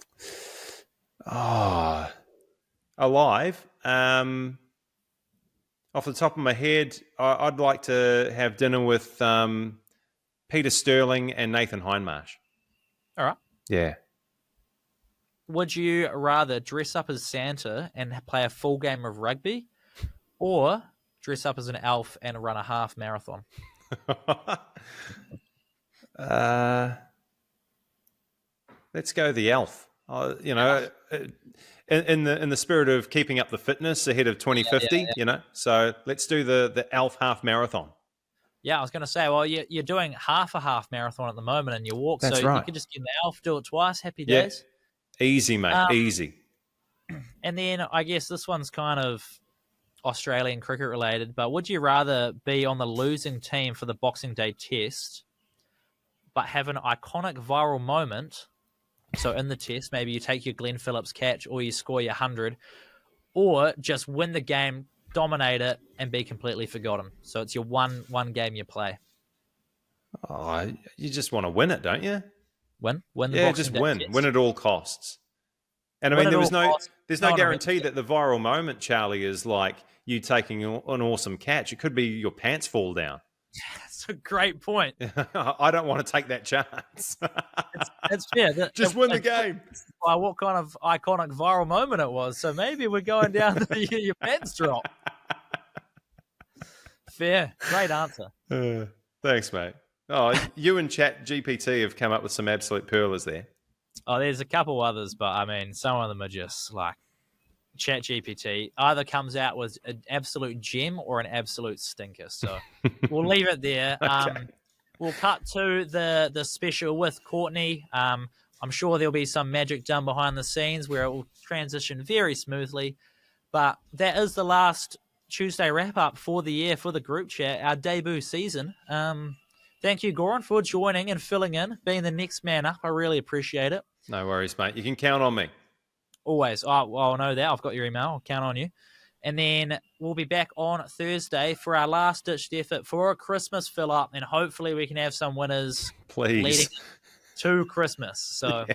Oh, alive. Off the top of my head, I'd like to have dinner with Peter Sterling and Nathan Hindmarsh. All right. Yeah. Would you rather dress up as Santa and play a full game of rugby, or dress up as an elf and run a half marathon? Let's go the elf. In the spirit of keeping up the fitness ahead of 2050, So let's do the elf half marathon. Yeah, I was going to say, well, you're doing half a half marathon at the moment, and you walk, That's so right. you could just get an elf, do it twice. Happy days. Easy, mate. Easy. And then I guess this one's kind of Australian cricket related, but would you rather be on the losing team for the Boxing Day test, but have an iconic viral moment? So in the test, maybe you take your Glenn Phillips catch, or you score your 100, or just win the game, dominate it, and be completely forgotten. So it's your one game you play. Oh, you just want to win it, don't you? Win the yeah, Boxing just Day win. test. Win at all costs. And I mean, there's no guarantee that the viral moment, Charlie, is like you taking an awesome catch. It could be your pants fall down. That's a great point. I don't want to take that chance. It's fair. Just win the game. By what kind of iconic viral moment it was. So maybe we're going down to your pants drop. Fair. Great answer. Thanks, mate. Oh, you and Chat GPT have come up with some absolute pearlers there. Oh, there's a couple others, but I mean, some of them are just like Chat GPT either comes out with an absolute gem or an absolute stinker. So we'll leave it there. Okay. We'll cut to the special with Courtney. I'm sure there'll be some magic done behind the scenes where it will transition very smoothly. But that is the last Tuesday wrap-up for the year for the group chat, our debut season. Thank you, Goran, for joining and filling in, being the next man up. I really appreciate it. No worries, mate. You can count on me. Always. Oh, well, I know that. I've got your email. I'll count on you. And then we'll be back on Thursday for our last-ditched effort for a Christmas fill-up, and hopefully we can have some winners leading to Christmas. So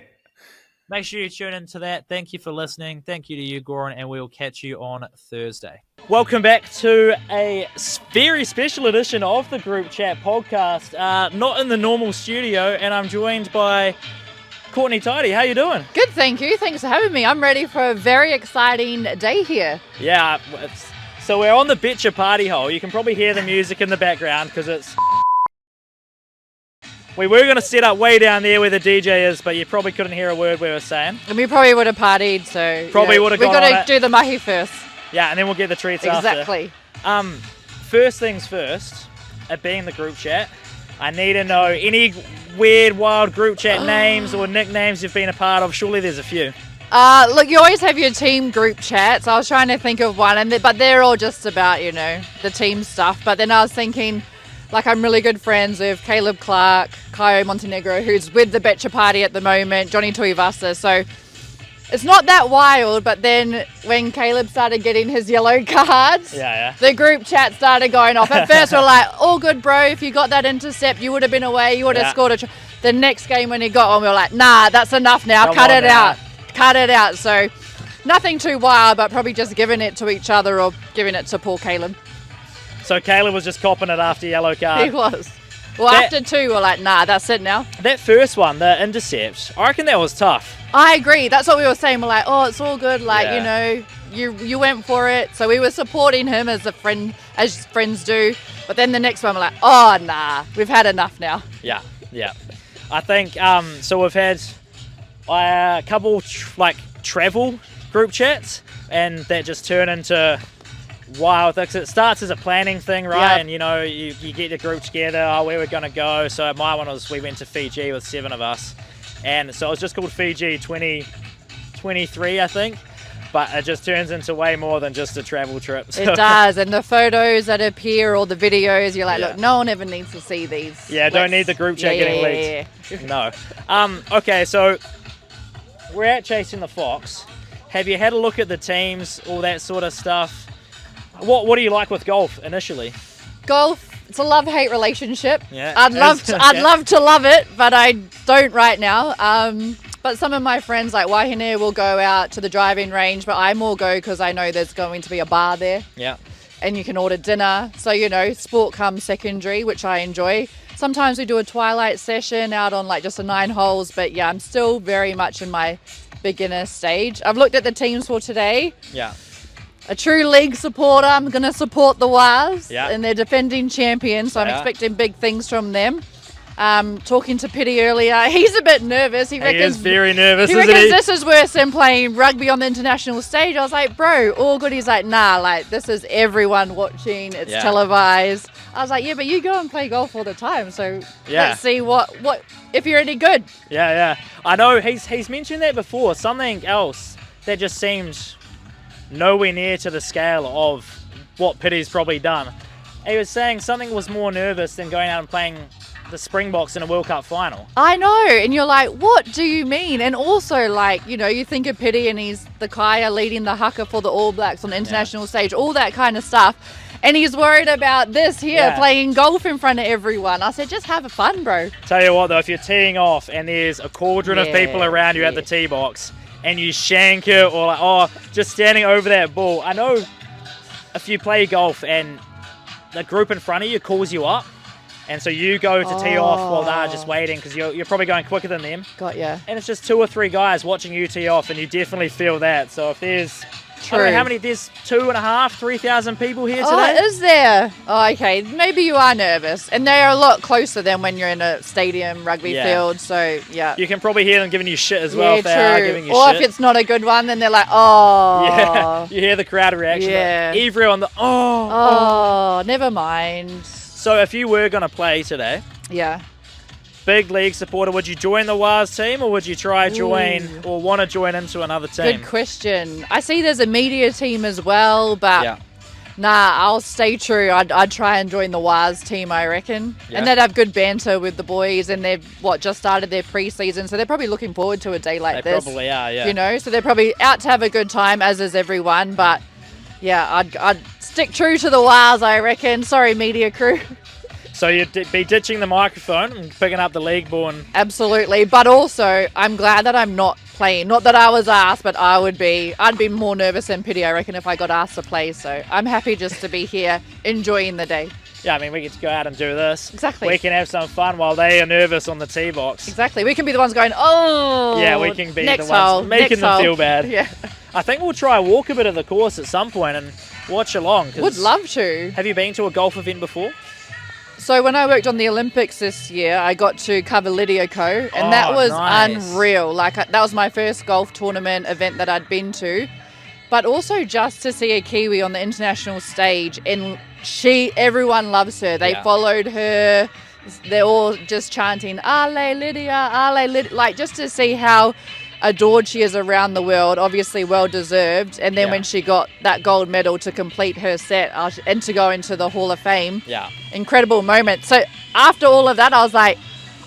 make sure you tune into that. Thank you for listening. Thank you to you, Goran, and we'll catch you on Thursday. Welcome back to a very special edition of the Group Chat podcast. Not in the normal studio, and I'm joined by Courtney Tidy. How you doing? Good, thank you. Thanks for having me. I'm ready for a very exciting day here. Yeah, so we're on the Betcha party hole. You can probably hear the music in the background because it's... We were going to set up way down there where the DJ is, but you probably couldn't hear a word we were saying. And we probably would have partied, so... Probably would have gone on it. We've got to do the mahi first. Yeah, and then we'll get the treats Exactly. after. First things first, it being the group chat, I need to know any weird, wild group chat names or nicknames you've been a part of. Surely there's a few. Look, you always have your team group chats. I was trying to think of one, but they're all just about, the team stuff. But then I was thinking, like, I'm really good friends with Caleb Clark, Kaio Montenegro, who's with the Betcha party at the moment, Johnny Tuivasa. So it's not that wild, but then when Caleb started getting his yellow cards, the group chat started going off. At first, we're like, all good, bro. If you got that intercept, you would have been away. You would have scored a The next game when he got on, we were like, nah, that's enough now. Cut it out. Cut it out. So nothing too wild, but probably just giving it to each other or giving it to poor Caleb. So Caleb was just copping it after yellow card. He was. Well, after two, we're like, nah, that's it now. That first one, the intercept, I reckon that was tough. I agree. That's what we were saying. We're like, oh, it's all good. Like, you went for it. So we were supporting him as as friends do. But then the next one, we're like, oh, nah, we've had enough now. Yeah. I think, so we've had a couple, travel group chats, and that just turned into wild things. It starts as a planning thing, right? Yep. And, you get the group together, where we're going to go. So my one was we went to Fiji with 7 of us. And so it was just called Fiji 2023, I think. but it just turns into way more than just a travel trip. So. It does, and the photos that appear or the videos, you're like, Yeah. look, no one ever needs to see these. Yeah, don't need the group chat getting leaked. No. Okay, so we're at Chasing the Fox. Have you had a look at the teams, all that sort of stuff? What do you like with golf initially? Golf, it's a love-hate relationship. Yeah, I'd love to love it, but I don't right now. But some of my friends like Wahine will go out to the driving range, but I more go because I know there's going to be a bar there. Yeah. And you can order dinner. So, you know, sport comes secondary, which I enjoy. Sometimes we do a twilight session out on like just a 9 holes, but yeah, I'm still very much in my beginner stage. I've looked at the teams for today. Yeah. A true league supporter. I'm going to support the Waz, Yeah. and they're defending champions, so I'm expecting big things from them. Talking to Pitty earlier, he's a bit nervous. He reckons is very nervous, he isn't reckons he? this is worse than playing rugby on the international stage. I was like, bro, all good. He's like, nah, like this is everyone watching. It's televised. I was like, yeah, but you go and play golf all the time, so let's see what if you're any good. Yeah. I know he's mentioned that before. Something else that just seems nowhere near to the scale of what Pitty's probably done. He was saying something was more nervous than going out and playing the Springboks in a World Cup final. I know, and you're like, what do you mean? And also, like, you know, you think of Pitty and he's the Kaya leading the haka for the All Blacks on the international stage, all that kind of stuff. And he's worried about this here, playing golf in front of everyone. I said, just have fun, bro. Tell you what, though, if you're teeing off and there's a cauldron of people around you at the tee box and you shank it or like, just standing over that ball. I know if you play golf and the group in front of you calls you up, and so you go to tee off while they're just waiting because you're probably going quicker than them. Got ya. And it's just 2 or 3 guys watching you tee off, and you definitely feel that. So if there's, I don't know how many, there's 2,500, 3,000 people here today. Oh, is there? Oh, okay. Maybe you are nervous. And they are a lot closer than when you're in a stadium rugby field. So, yeah. You can probably hear them giving you shit as well if they are giving you or shit. if it's not a good one, then they're like, oh. Yeah, you hear the crowd reaction. Yeah. Everyone, oh, never mind. So if you were going to play today, big league supporter, would you join the Waz team or would you try join or want to join into another team? Good question. I see there's a media team as well, but nah, I'll stay true. I'd try and join the Waz team, I reckon. And they'd have good banter with the boys, and they've just started their pre-season, so they're probably looking forward to a day like this. They probably are, yeah. You know, so they're probably out to have a good time, as is everyone, but yeah, I'd stick true to the Waz, I reckon. Sorry, media crew. So you'd be ditching the microphone and picking up the league ball. Absolutely, but also I'm glad that I'm not playing. Not that I was asked, but I'd be more nervous than Pitty, I reckon, if I got asked to play. So I'm happy just to be here enjoying the day. Yeah, I mean, we get to go out and do this. Exactly. We can have some fun while they are nervous on the tee box. Exactly. We can be the ones going, oh. Yeah, we can be next the ones hole, making them feel bad. Yeah. I think we'll try walk a bit of the course at some point and watch along. Would love to. Have you been to a golf event before? So when I worked on the Olympics this year, I got to cover Lydia Co, and that was unreal. Like, that was my first golf tournament event that I'd been to. But also just to see a Kiwi on the international stage, and everyone loves her. They followed her. They're all just chanting, Ale Lydia, Ale Lydia. Like, just to see how adored she is around the world, obviously well deserved. And then when she got that gold medal to complete her set and to go into the Hall of Fame, incredible moment. So after all of that, I was like,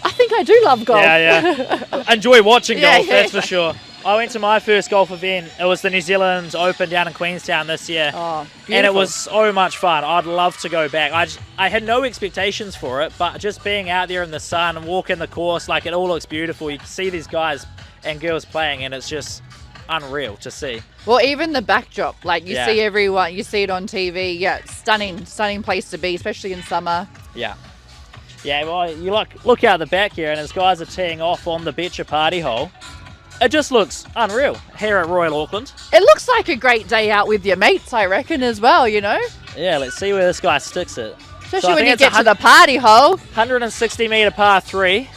I think I do love golf. Yeah. Enjoy watching golf, that's for sure. I went to my first golf event. It was the New Zealand Open down in Queenstown this year. Oh, and it was so much fun. I'd love to go back. I had no expectations for it, but just being out there in the sun and walking the course, like, it all looks beautiful. You can see these guys and girls playing, and it's just unreal to see. Well, even the backdrop, like, you see everyone, you see it on TV. Yeah, stunning place to be, especially in summer. Yeah, well, you look out the back here, and as guys are teeing off on the betcha party hole, it just looks unreal here at Royal Auckland. It looks like a great day out with your mates, I reckon, as well, you know? Yeah, let's see where this guy sticks it. Especially when you get to the party hole. 160 metre par 3.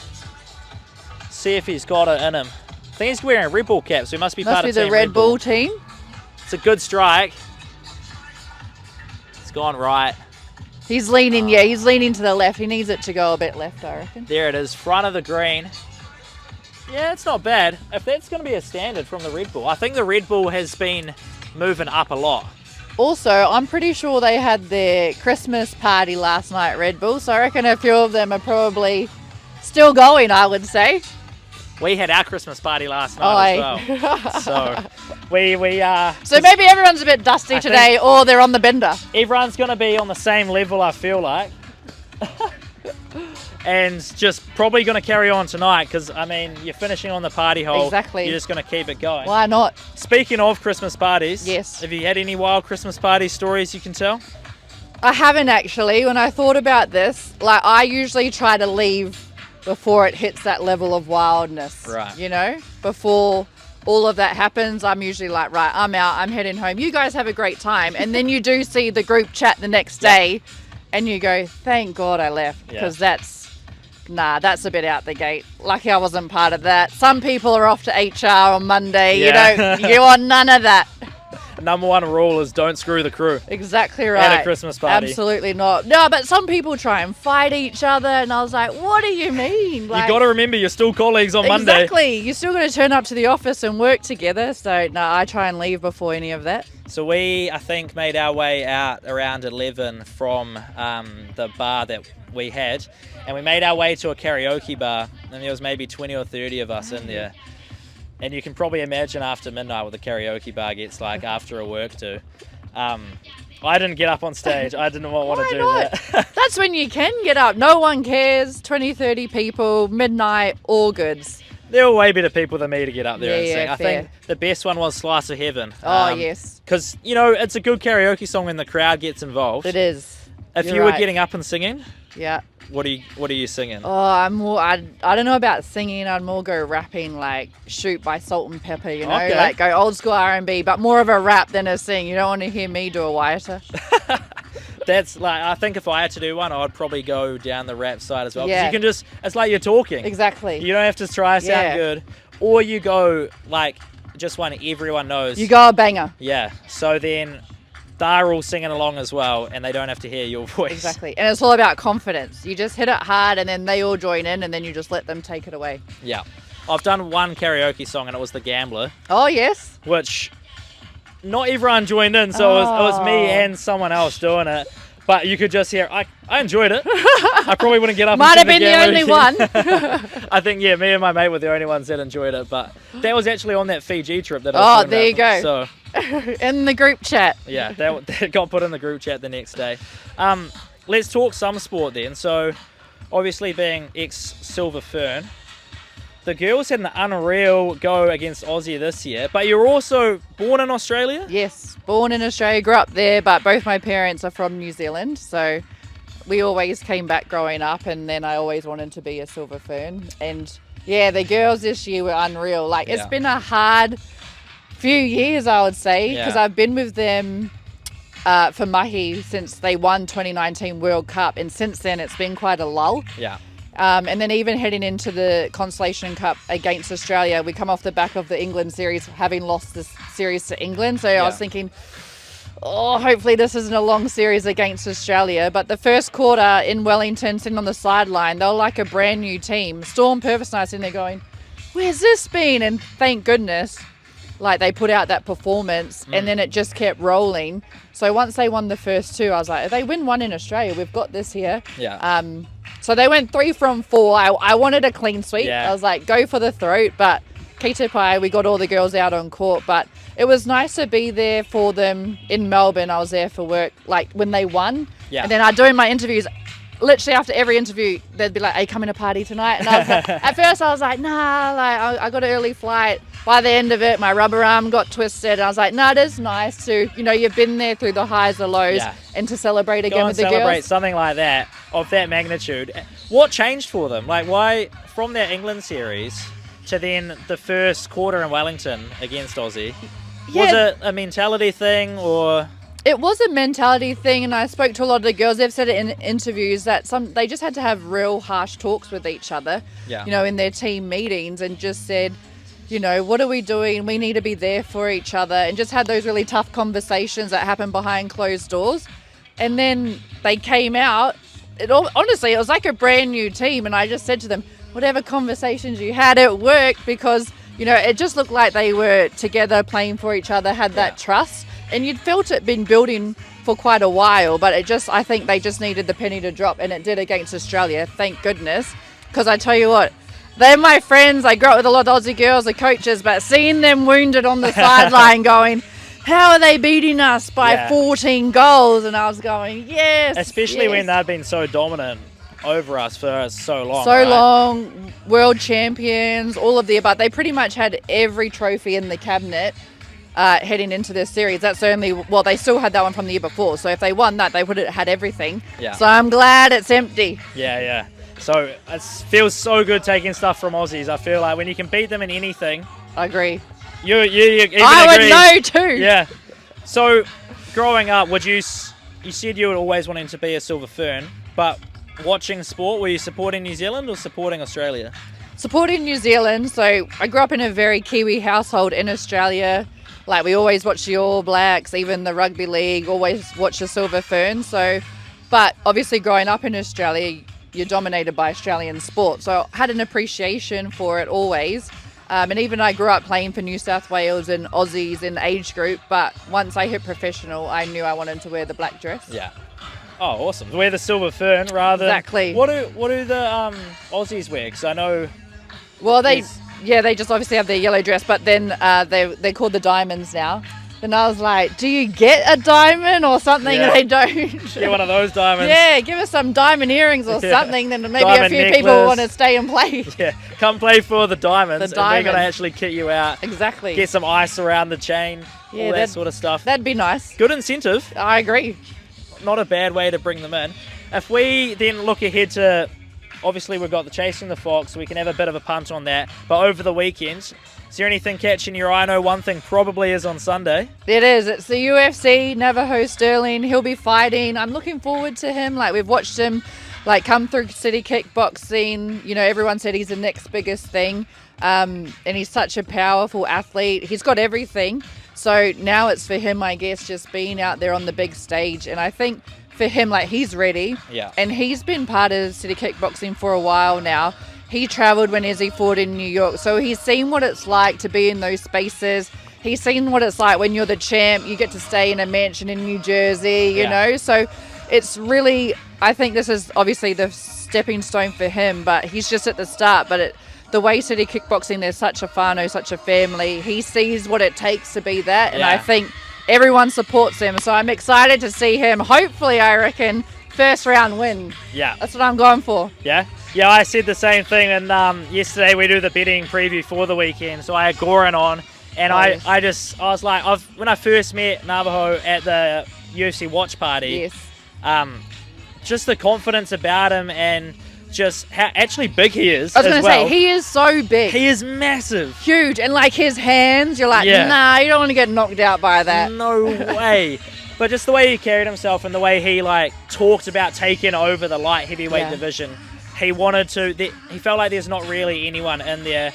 See if he's got it in him. I think he's wearing a Red Bull cap, so he must be part of the Team Red Bull team. It's a good strike. It's gone right. He's leaning, he's leaning to the left. He needs it to go a bit left, I reckon. There it is, front of the green. Yeah, it's not bad. If that's going to be a standard from the Red Bull, I think the Red Bull has been moving up a lot. Also, I'm pretty sure they had their Christmas party last night at Red Bull, so I reckon a few of them are probably still going, I would say. We had our Christmas party last night as well. So we So maybe everyone's a bit dusty today, or they're on the bender. Everyone's going to be on the same level, I feel like. And just probably going to carry on tonight because, I mean, you're finishing on the party hole. Exactly. You're just going to keep it going. Why not? Speaking of Christmas parties, yes. Have you had any wild Christmas party stories you can tell? I haven't actually. When I thought about this, like I usually try to leave before it hits that level of wildness. Right. You know, before all of that happens, I'm usually like, right, I'm out, I'm heading home. You guys have a great time. And then you do see the group chat the next day and you go, thank God I left because that's a bit out the gate. Lucky I wasn't part of that. Some people are off to HR on Monday. Yeah. You want none of that. Number one rule is don't screw the crew. Exactly right. At a Christmas party. Absolutely not. No, but some people try and fight each other, and I was like, what do you mean? Like, you got to remember you're still colleagues on Monday. Exactly. You're still going to turn up to the office and work together. So, no, I try and leave before any of that. So we, I think, made our way out around 11 from the bar that we had, and we made our way to a karaoke bar, and there was maybe 20 or 30 of us in there. And you can probably imagine after midnight what the karaoke bar gets like after a work do. I didn't get up on stage. I didn't want to do that. That's when you can get up. No one cares. 20, 30 people, midnight, all goods. There were way better people than me to get up there and sing. Yeah, I think the best one was Slice of Heaven. Oh, yes. Because, you know, it's a good karaoke song when the crowd gets involved. It is. If you were getting up and singing, yeah. What are you singing? Oh, I'm more. I don't know about singing. I'd more go rapping, like Shoot by Salt and Pepper. You know, like go old school R&B, but more of a rap than a sing. You don't want to hear me do a Wyatta. That's like, I think if I had to do one, I'd probably go down the rap side as well. Yeah. You can just, it's like you're talking. Exactly. You don't have to try to sound good, or you go like just one everyone knows. You go a banger. Yeah. So then they're all singing along as well, and they don't have to hear your voice. Exactly. And it's all about confidence. You just hit it hard, and then they all join in, and then you just let them take it away. Yeah. I've done one karaoke song, and it was The Gambler. Oh, yes. Which not everyone joined in, so it was me and someone else doing it. But you could just hear, I enjoyed it. I probably wouldn't get up Might and have been the only one. I think, me and my mate were the only ones that enjoyed it. But that was actually on that Fiji trip that I was talking there you about. go. So, in the group chat. Yeah, that got put in the group chat the next day. Let's talk some sport then. So, obviously being ex-Silver Fern, the girls had an unreal go against Aussie this year, but you're also born in Australia? Yes, born in Australia, grew up there, but both my parents are from New Zealand, so we always came back growing up, and then I always wanted to be a Silver Fern. And yeah, the girls this year were unreal. Like, it's been a hard few years, I would say, because I've been with them for Mahi since they won 2019 World Cup, and since then it's been quite a lull. Yeah. And then even heading into the Constellation Cup against Australia, we come off the back of the England series, having lost this series to England. So I was thinking, hopefully this isn't a long series against Australia. But the first quarter in Wellington, sitting on the sideline, they were like a brand new team. Storm Purvis and I sitting there going, where's this been? And thank goodness, like, they put out that performance and then it just kept rolling. So once they won the first two, I was like, if they win one in Australia, we've got this here. Yeah. So they went 3 from 4. I wanted a clean sweep. Yeah. I was like, go for the throat. But Kitapai, we got all the girls out on court. But it was nice to be there for them in Melbourne. I was there for work, like, when they won. Yeah. And then I doing my interviews. Literally after every interview, they'd be like, are you coming to party tonight? And I was like, at first I was like, nah, like I got an early flight. By the end of it, my rubber arm got twisted. And I was like, no, it is nice to, you've been there through the highs, the lows, and to celebrate again with the girls. Celebrate something like that, of that magnitude. What changed for them? Like, why, from their England series to then the first quarter in Wellington against Aussie, was it a mentality thing, or... It was a mentality thing, and I spoke to a lot of the girls. They've said it in interviews that they just had to have real harsh talks with each other, in their team meetings, and just said, what are we doing? We need to be there for each other, and just had those really tough conversations that happened behind closed doors. And then they came out. Honestly, it was like a brand new team, and I just said to them, whatever conversations you had, it worked because, you know, it just looked like they were together playing for each other, had that trust. And you'd felt it been building for quite a while, but I think they just needed the penny to drop, and it did against Australia, thank goodness. Because I tell you what, they're my friends. I grew up with a lot of Aussie girls, the coaches, but seeing them wounded on the sideline going, how are they beating us by 14 goals? And I was going, yes. Especially when they've been so dominant over us for so long. Long, world champions, all of the above. They pretty much had every trophy in the cabinet. Heading into this series, that's they still had that one from the year before, so if they won that, they would have had everything. So I'm glad it's empty. So it feels so good taking stuff from Aussies. I feel like when you can beat them in anything. I agree. You even I agree. would know too. Yeah. So growing up, you said you were always wanting to be a Silver Fern, but watching sport, were you supporting New Zealand or supporting Australia? Supporting New Zealand. So I grew up in a very Kiwi household in Australia. Like, we always watch the All Blacks, even the rugby league, always watch the Silver Fern. So, but obviously growing up in Australia, you're dominated by Australian sport. So I had an appreciation for it always. And even I grew up playing for New South Wales and Aussies in age group. But once I hit professional, I knew I wanted to wear the black dress. Yeah. Oh, awesome. Wear the Silver Fern rather. Exactly. What do the Aussies wear? Because I know. Well, they just obviously have their yellow dress, but then they're called the diamonds now. Then I was like, do you get a diamond or something? Yeah. And they don't. Get one of those diamonds. Yeah, give us some diamond earrings or something. Then maybe Diamond a few necklace. people want to stay and play. Yeah, come play for the diamonds. The diamonds. And we're going to actually kit you out. Exactly. Get some ice around the chain. All that sort of stuff. That'd be nice. Good incentive. I agree. Not a bad way to bring them in. If we then look ahead to, obviously we've got the Chasing the Fox, we can have a bit of a punt on that. But over the weekend, is there anything catching your eye? I know one thing probably is on Sunday. It is. It's the UFC, Navajo Sterling. He'll be fighting. I'm looking forward to him. Like, we've watched him come through city kickboxing. You know, everyone said he's the next biggest thing. And he's such a powerful athlete. He's got everything. So now it's for him, I guess, just being out there on the big stage. And I think for him, he's ready. Yeah. And he's been part of city kickboxing for a while now. He travelled when Izzy fought in New York. So he's seen what it's like to be in those spaces. He's seen what it's like when you're the champ. You get to stay in a mansion in New Jersey, you know. So it's really, I think this is obviously the stepping stone for him. But he's just at the start. But the way city kickboxing, there's such a whānau, such a family. He sees what it takes to be that. And I think everyone supports him. So I'm excited to see him. Hopefully, I reckon, first round win. Yeah. That's what I'm going for. Yeah. Yeah, I said the same thing. And yesterday we do the betting preview for the weekend. So I had Goran on. And I was like, when I first met Navajo at the UFC watch party, just the confidence about him and just how actually big he is. I was going to say, he is so big. He is massive. Huge. And his hands, you're like, nah, you don't want to get knocked out by that. No way. But just the way he carried himself and the way he talked about taking over the light heavyweight division. He wanted to, he felt like there's not really anyone in there.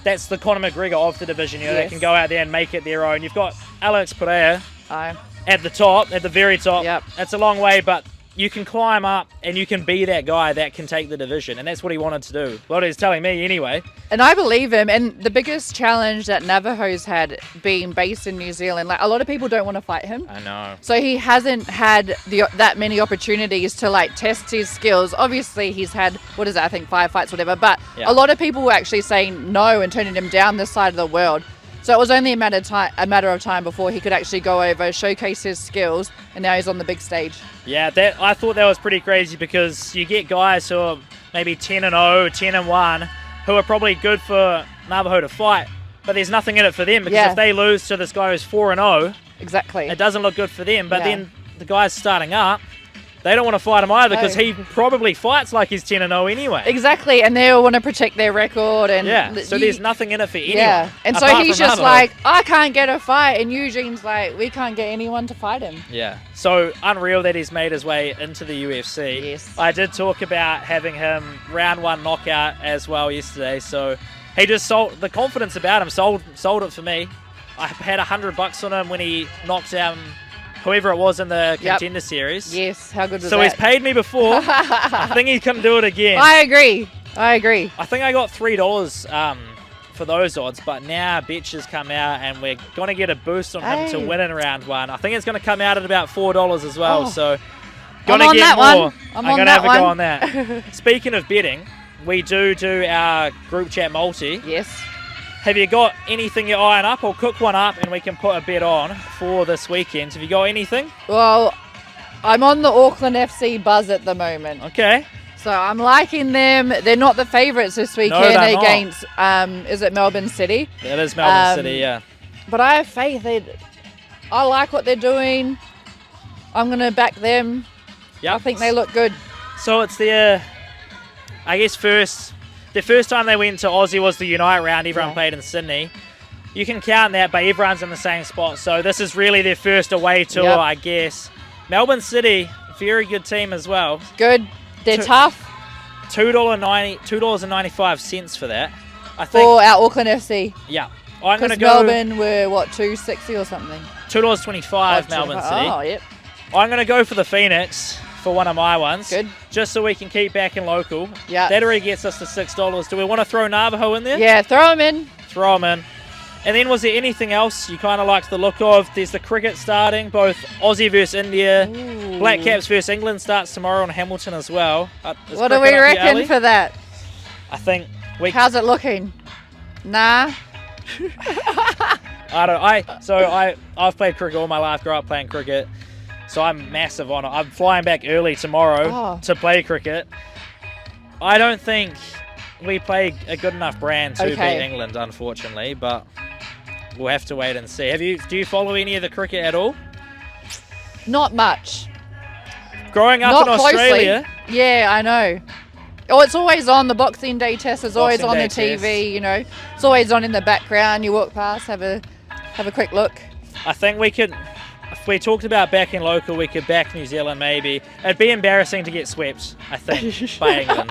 That's the Conor McGregor of the division, that can go out there and make it their own. You've got Alex Pereira at the top, at the very top. Yep. That's a long way, but you can climb up and you can be that guy that can take the division. And that's what he wanted to do. What he's telling me anyway. And I believe him. And the biggest challenge that Navajo's had being based in New Zealand, a lot of people don't want to fight him. I know. So he hasn't had that many opportunities to test his skills. Obviously he's had, 5 fights, whatever. But a lot of people were actually saying no and turning him down this side of the world. So it was only a matter of time before he could actually go over, showcase his skills, and now he's on the big stage. Yeah, I thought that was pretty crazy because you get guys who are maybe 10-0, 10-1, who are probably good for Navajo to fight, but there's nothing in it for them because if they lose to this guy who's 4-0, exactly, it doesn't look good for them. But then the guys starting up, they don't want to fight him either because he probably fights like he's 10-0 anyway. Exactly, and they all want to protect their record. And so there's nothing in it for anyone. Yeah, and so he's just I can't get a fight, and Eugene's like, we can't get anyone to fight him. Yeah, so unreal that he's made his way into the UFC. Yes. I did talk about having him round 1 knockout as well yesterday, so he just sold the confidence about him, sold it for me. I had $100 on him when he knocked out whoever it was in the contender series. Yes, how good was that? So he's paid me before. I think he's going to do it again. I agree. I agree. I think I got $3 for those odds, but now betcha's come out and we're going to get a boost on him to win in round 1. I think it's going to come out at about $4 as well, so gonna on get that more. one. I'm going on to have that a go one. on that. Speaking of betting, we do our group chat multi. Yes. Have you got anything you're eyeing up? Or cook one up and we can put a bet on for this weekend. Have you got anything? Well, I'm on the Auckland FC buzz at the moment. Okay. So I'm liking them. They're not the favourites this weekend they're not. against, is it Melbourne City? It is Melbourne City, yeah. But I have faith. I like what they're doing. I'm going to back them. Yep. I think they look good. So it's their first time they went to Aussie was the Unite round. Everyone played in Sydney. You can count that, but everyone's in the same spot. So this is really their first away tour, I guess. Melbourne City, very good team as well. Good. They're tough. $2.95 for that. I think. For our Auckland FC. Yeah. I'm going to Because go Melbourne were, $2.60 or something? $2.25 Melbourne City. Oh, yep. I'm going to go for the Phoenix for one of my ones. Good. Just so we can keep back in local. Yeah. That already gets us to $6. Do we want to throw Navajo in there? Yeah, throw them in. Throw them in. And then was there anything else you kind of liked the look of? There's the cricket starting, both Aussie versus India. Ooh. Black Caps versus England starts tomorrow in Hamilton as well. Is What do cricket we up your reckon alley? for that? I think How's it looking? Nah. I've played cricket all my life, grew up playing cricket. So I'm massive on it. I'm flying back early tomorrow to play cricket. I don't think we play a good enough brand to beat England, unfortunately, but we'll have to wait and see. Do you follow any of the cricket at all? Not much. Growing up Not in Australia. Closely. Yeah, I know. Oh, it's always on. The Boxing Day test is always on the TV, you know. It's always on in the background. You walk past, have a quick look. I think we could, if we talked about backing local, we could back New Zealand maybe. It'd be embarrassing to get swept, I think, by England.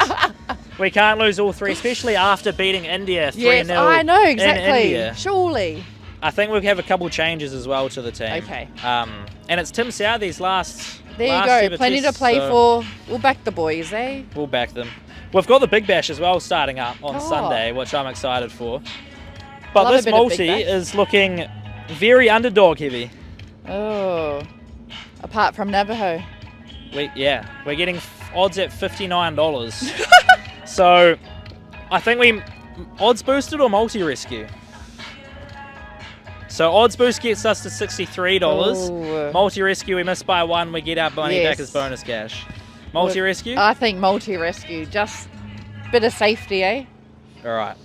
We can't lose all three, especially after beating India 3-0 Yes, I know, in exactly. India. Surely. I think we'll have a couple changes as well to the team. Okay. And it's Tim Southey's last There you last go. ever Plenty test, to play so for. We'll back the boys, eh? We'll back them. We've got the Big Bash as well starting up on Oh. Sunday, which I'm excited for. But Love a this bit of Big multi Bash. is looking very underdog heavy. Oh. Apart from Navajo. We're getting odds at $59. So I think we odds boosted or multi-rescue. So odds boost gets us to $63. Oh. Multi-rescue, we miss by one, we get our money back as bonus cash. Multi-rescue? I think multi-rescue. Just a bit of safety, eh? All right.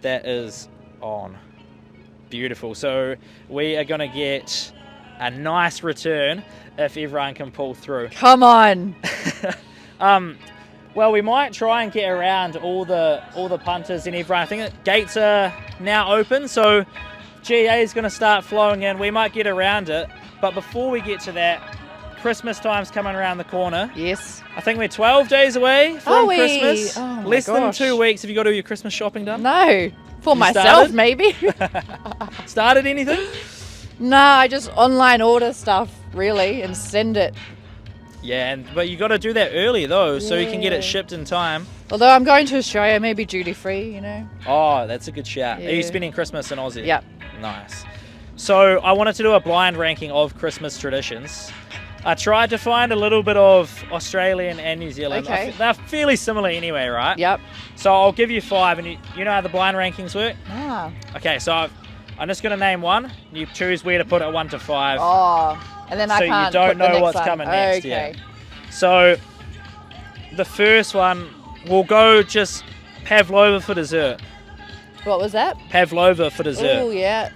That is on. Beautiful. So we are going to get a nice return if everyone can pull through. Come on. Well, we might try and get around all the punters and everyone. I think the gates are now open, so GA is going to start flowing in. We might get around it, but before we get to that, Christmas time's coming around the corner. Yes. I think we're 12 days away from Christmas. Oh my Less than gosh. 2 weeks. Have you got all your Christmas shopping done? No. For You myself, started? maybe. Started anything? No, I just online order stuff, really, and send it. Yeah, but you got to do that early though, so you can get it shipped in time. Although I'm going to Australia, maybe duty free, you know. Oh, that's a good shout. Are you Yeah. spending Christmas in Aussie? Yep. Nice. So I wanted to do a blind ranking of Christmas traditions. I tried to find a little bit of Australian and New Zealand. Okay. They're fairly similar anyway, right? Yep. So I'll give you 5, and you know how the blind rankings work? Ah. Okay, so I'm just going to name one. You choose where to put it 1 to 5. Oh. And then I So you can't don't put the know next what's one. coming next, Okay. yeah. So the first one, we'll go just pavlova for dessert. What was that? Pavlova for dessert. Oh, yeah.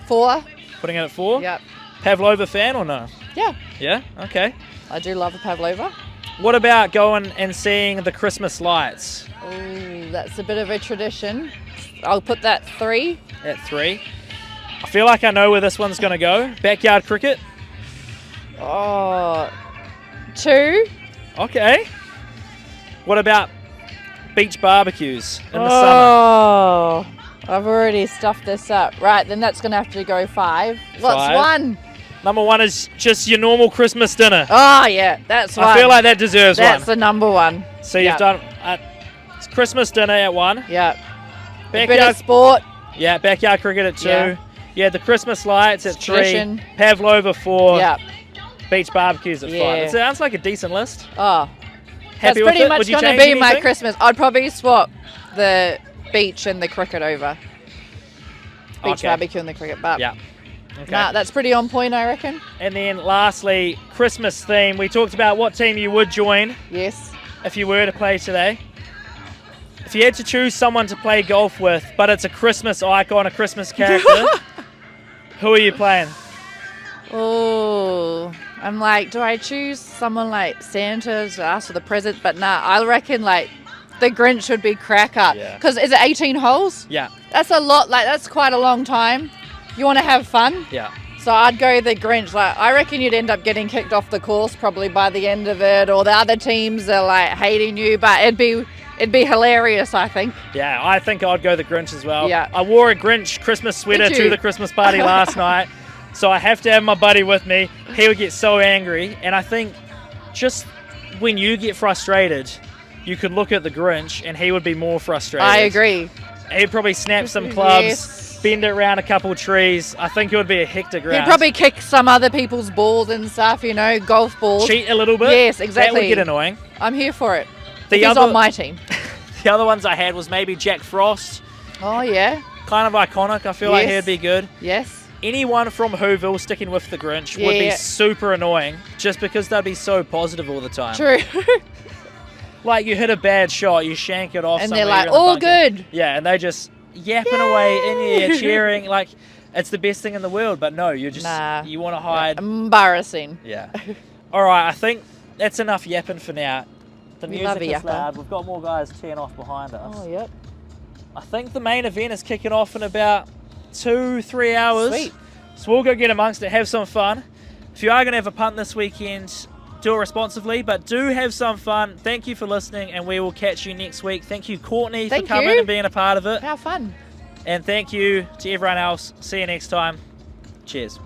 4? Putting it at 4? Yep. Pavlova fan or no? Yeah. Yeah? Okay. I do love a pavlova. What about going and seeing the Christmas lights Oh, that's a bit of a tradition. I'll put that 3. at 3? I feel like I know where this one's going to go. Backyard cricket? Oh. 2. Okay. What about beach barbecues in the summer? Oh. I've already stuffed this up. Right, then that's going to have to go 5. What's 5? 1? Number 1 is just your normal Christmas dinner. Oh, yeah, that's 1. I feel like that deserves that's one. the number 1. So you've Yep. done. It's Christmas dinner at 1. Yeah. A bit of Backyard, sport. yeah, backyard cricket at 2. Yeah. Yeah, the Christmas lights at 3. Tradition. Pavlova 4. Yeah. Beach barbecues at 5. Yeah. It sounds like a decent list. Oh. Happy That's with pretty it? much Would you going to change be my anything? Christmas. I'd probably swap the beach and the cricket over. Beach Okay. barbecue and the cricket. But Yeah. Okay. nah, that's pretty on point, I reckon. And then lastly, Christmas theme. We talked about what team you would join Yes. if you were to play today. If you had to choose someone to play golf with, but it's a Christmas icon, a Christmas character, who are you playing? Oh, I'm like, do I choose someone like Santa to ask for the present? But nah, I reckon like the Grinch would be cracker. Yeah. Because is it 18 holes? Yeah, That's a lot. Like that's quite a long time. You want to have fun? yeah. So I'd go the Grinch. Like I reckon you'd end up getting kicked off the course probably by the end of it, or the other teams are like hating you. But it'd be hilarious, I think. Yeah, I think I'd go the Grinch as well. Yeah. I wore a Grinch Christmas sweater Did to you? the Christmas party last night, so I have to have my buddy with me. He would get so angry, and I think just when you get frustrated, you could look at the Grinch, and he would be more frustrated. I agree. He'd probably snap some clubs, Yes. bend it around a couple trees. I think it would be a hectic round. You'd probably kick some other people's balls and stuff, you know, golf balls. cheat a little bit. Yes, That exactly. would get annoying. I'm here for it. The He's other- on my team. The other ones I had was maybe Jack Frost. Oh yeah. Kind of iconic. I feel like Yes. he'd be good. Yes. Anyone from Whoville sticking with the Grinch would be Yeah. super annoying just because they'd be so positive all the time. True. Like you hit a bad shot, you shank it off And somewhere they're like, in the all bunker. good. Yeah, and they just yapping away in your ear, cheering. Like, it's the best thing in the world. But no, you just, Nah. you want to hide. Embarrassing. Yeah. All right, I think that's enough yapping for now. The We love music a is yapper. loud. We've got more guys teeing off behind us. Oh yep. I think the main event is kicking off in about 2-3 hours. Sweet. So we'll go get amongst it, have some fun. If you are going to have a punt this weekend, do it responsibly, but do have some fun. Thank you for listening, and we will catch you next week. Thank you, Courtney, Thank for coming you. and being a part of it. How fun. And thank you to everyone else. See you next time. Cheers.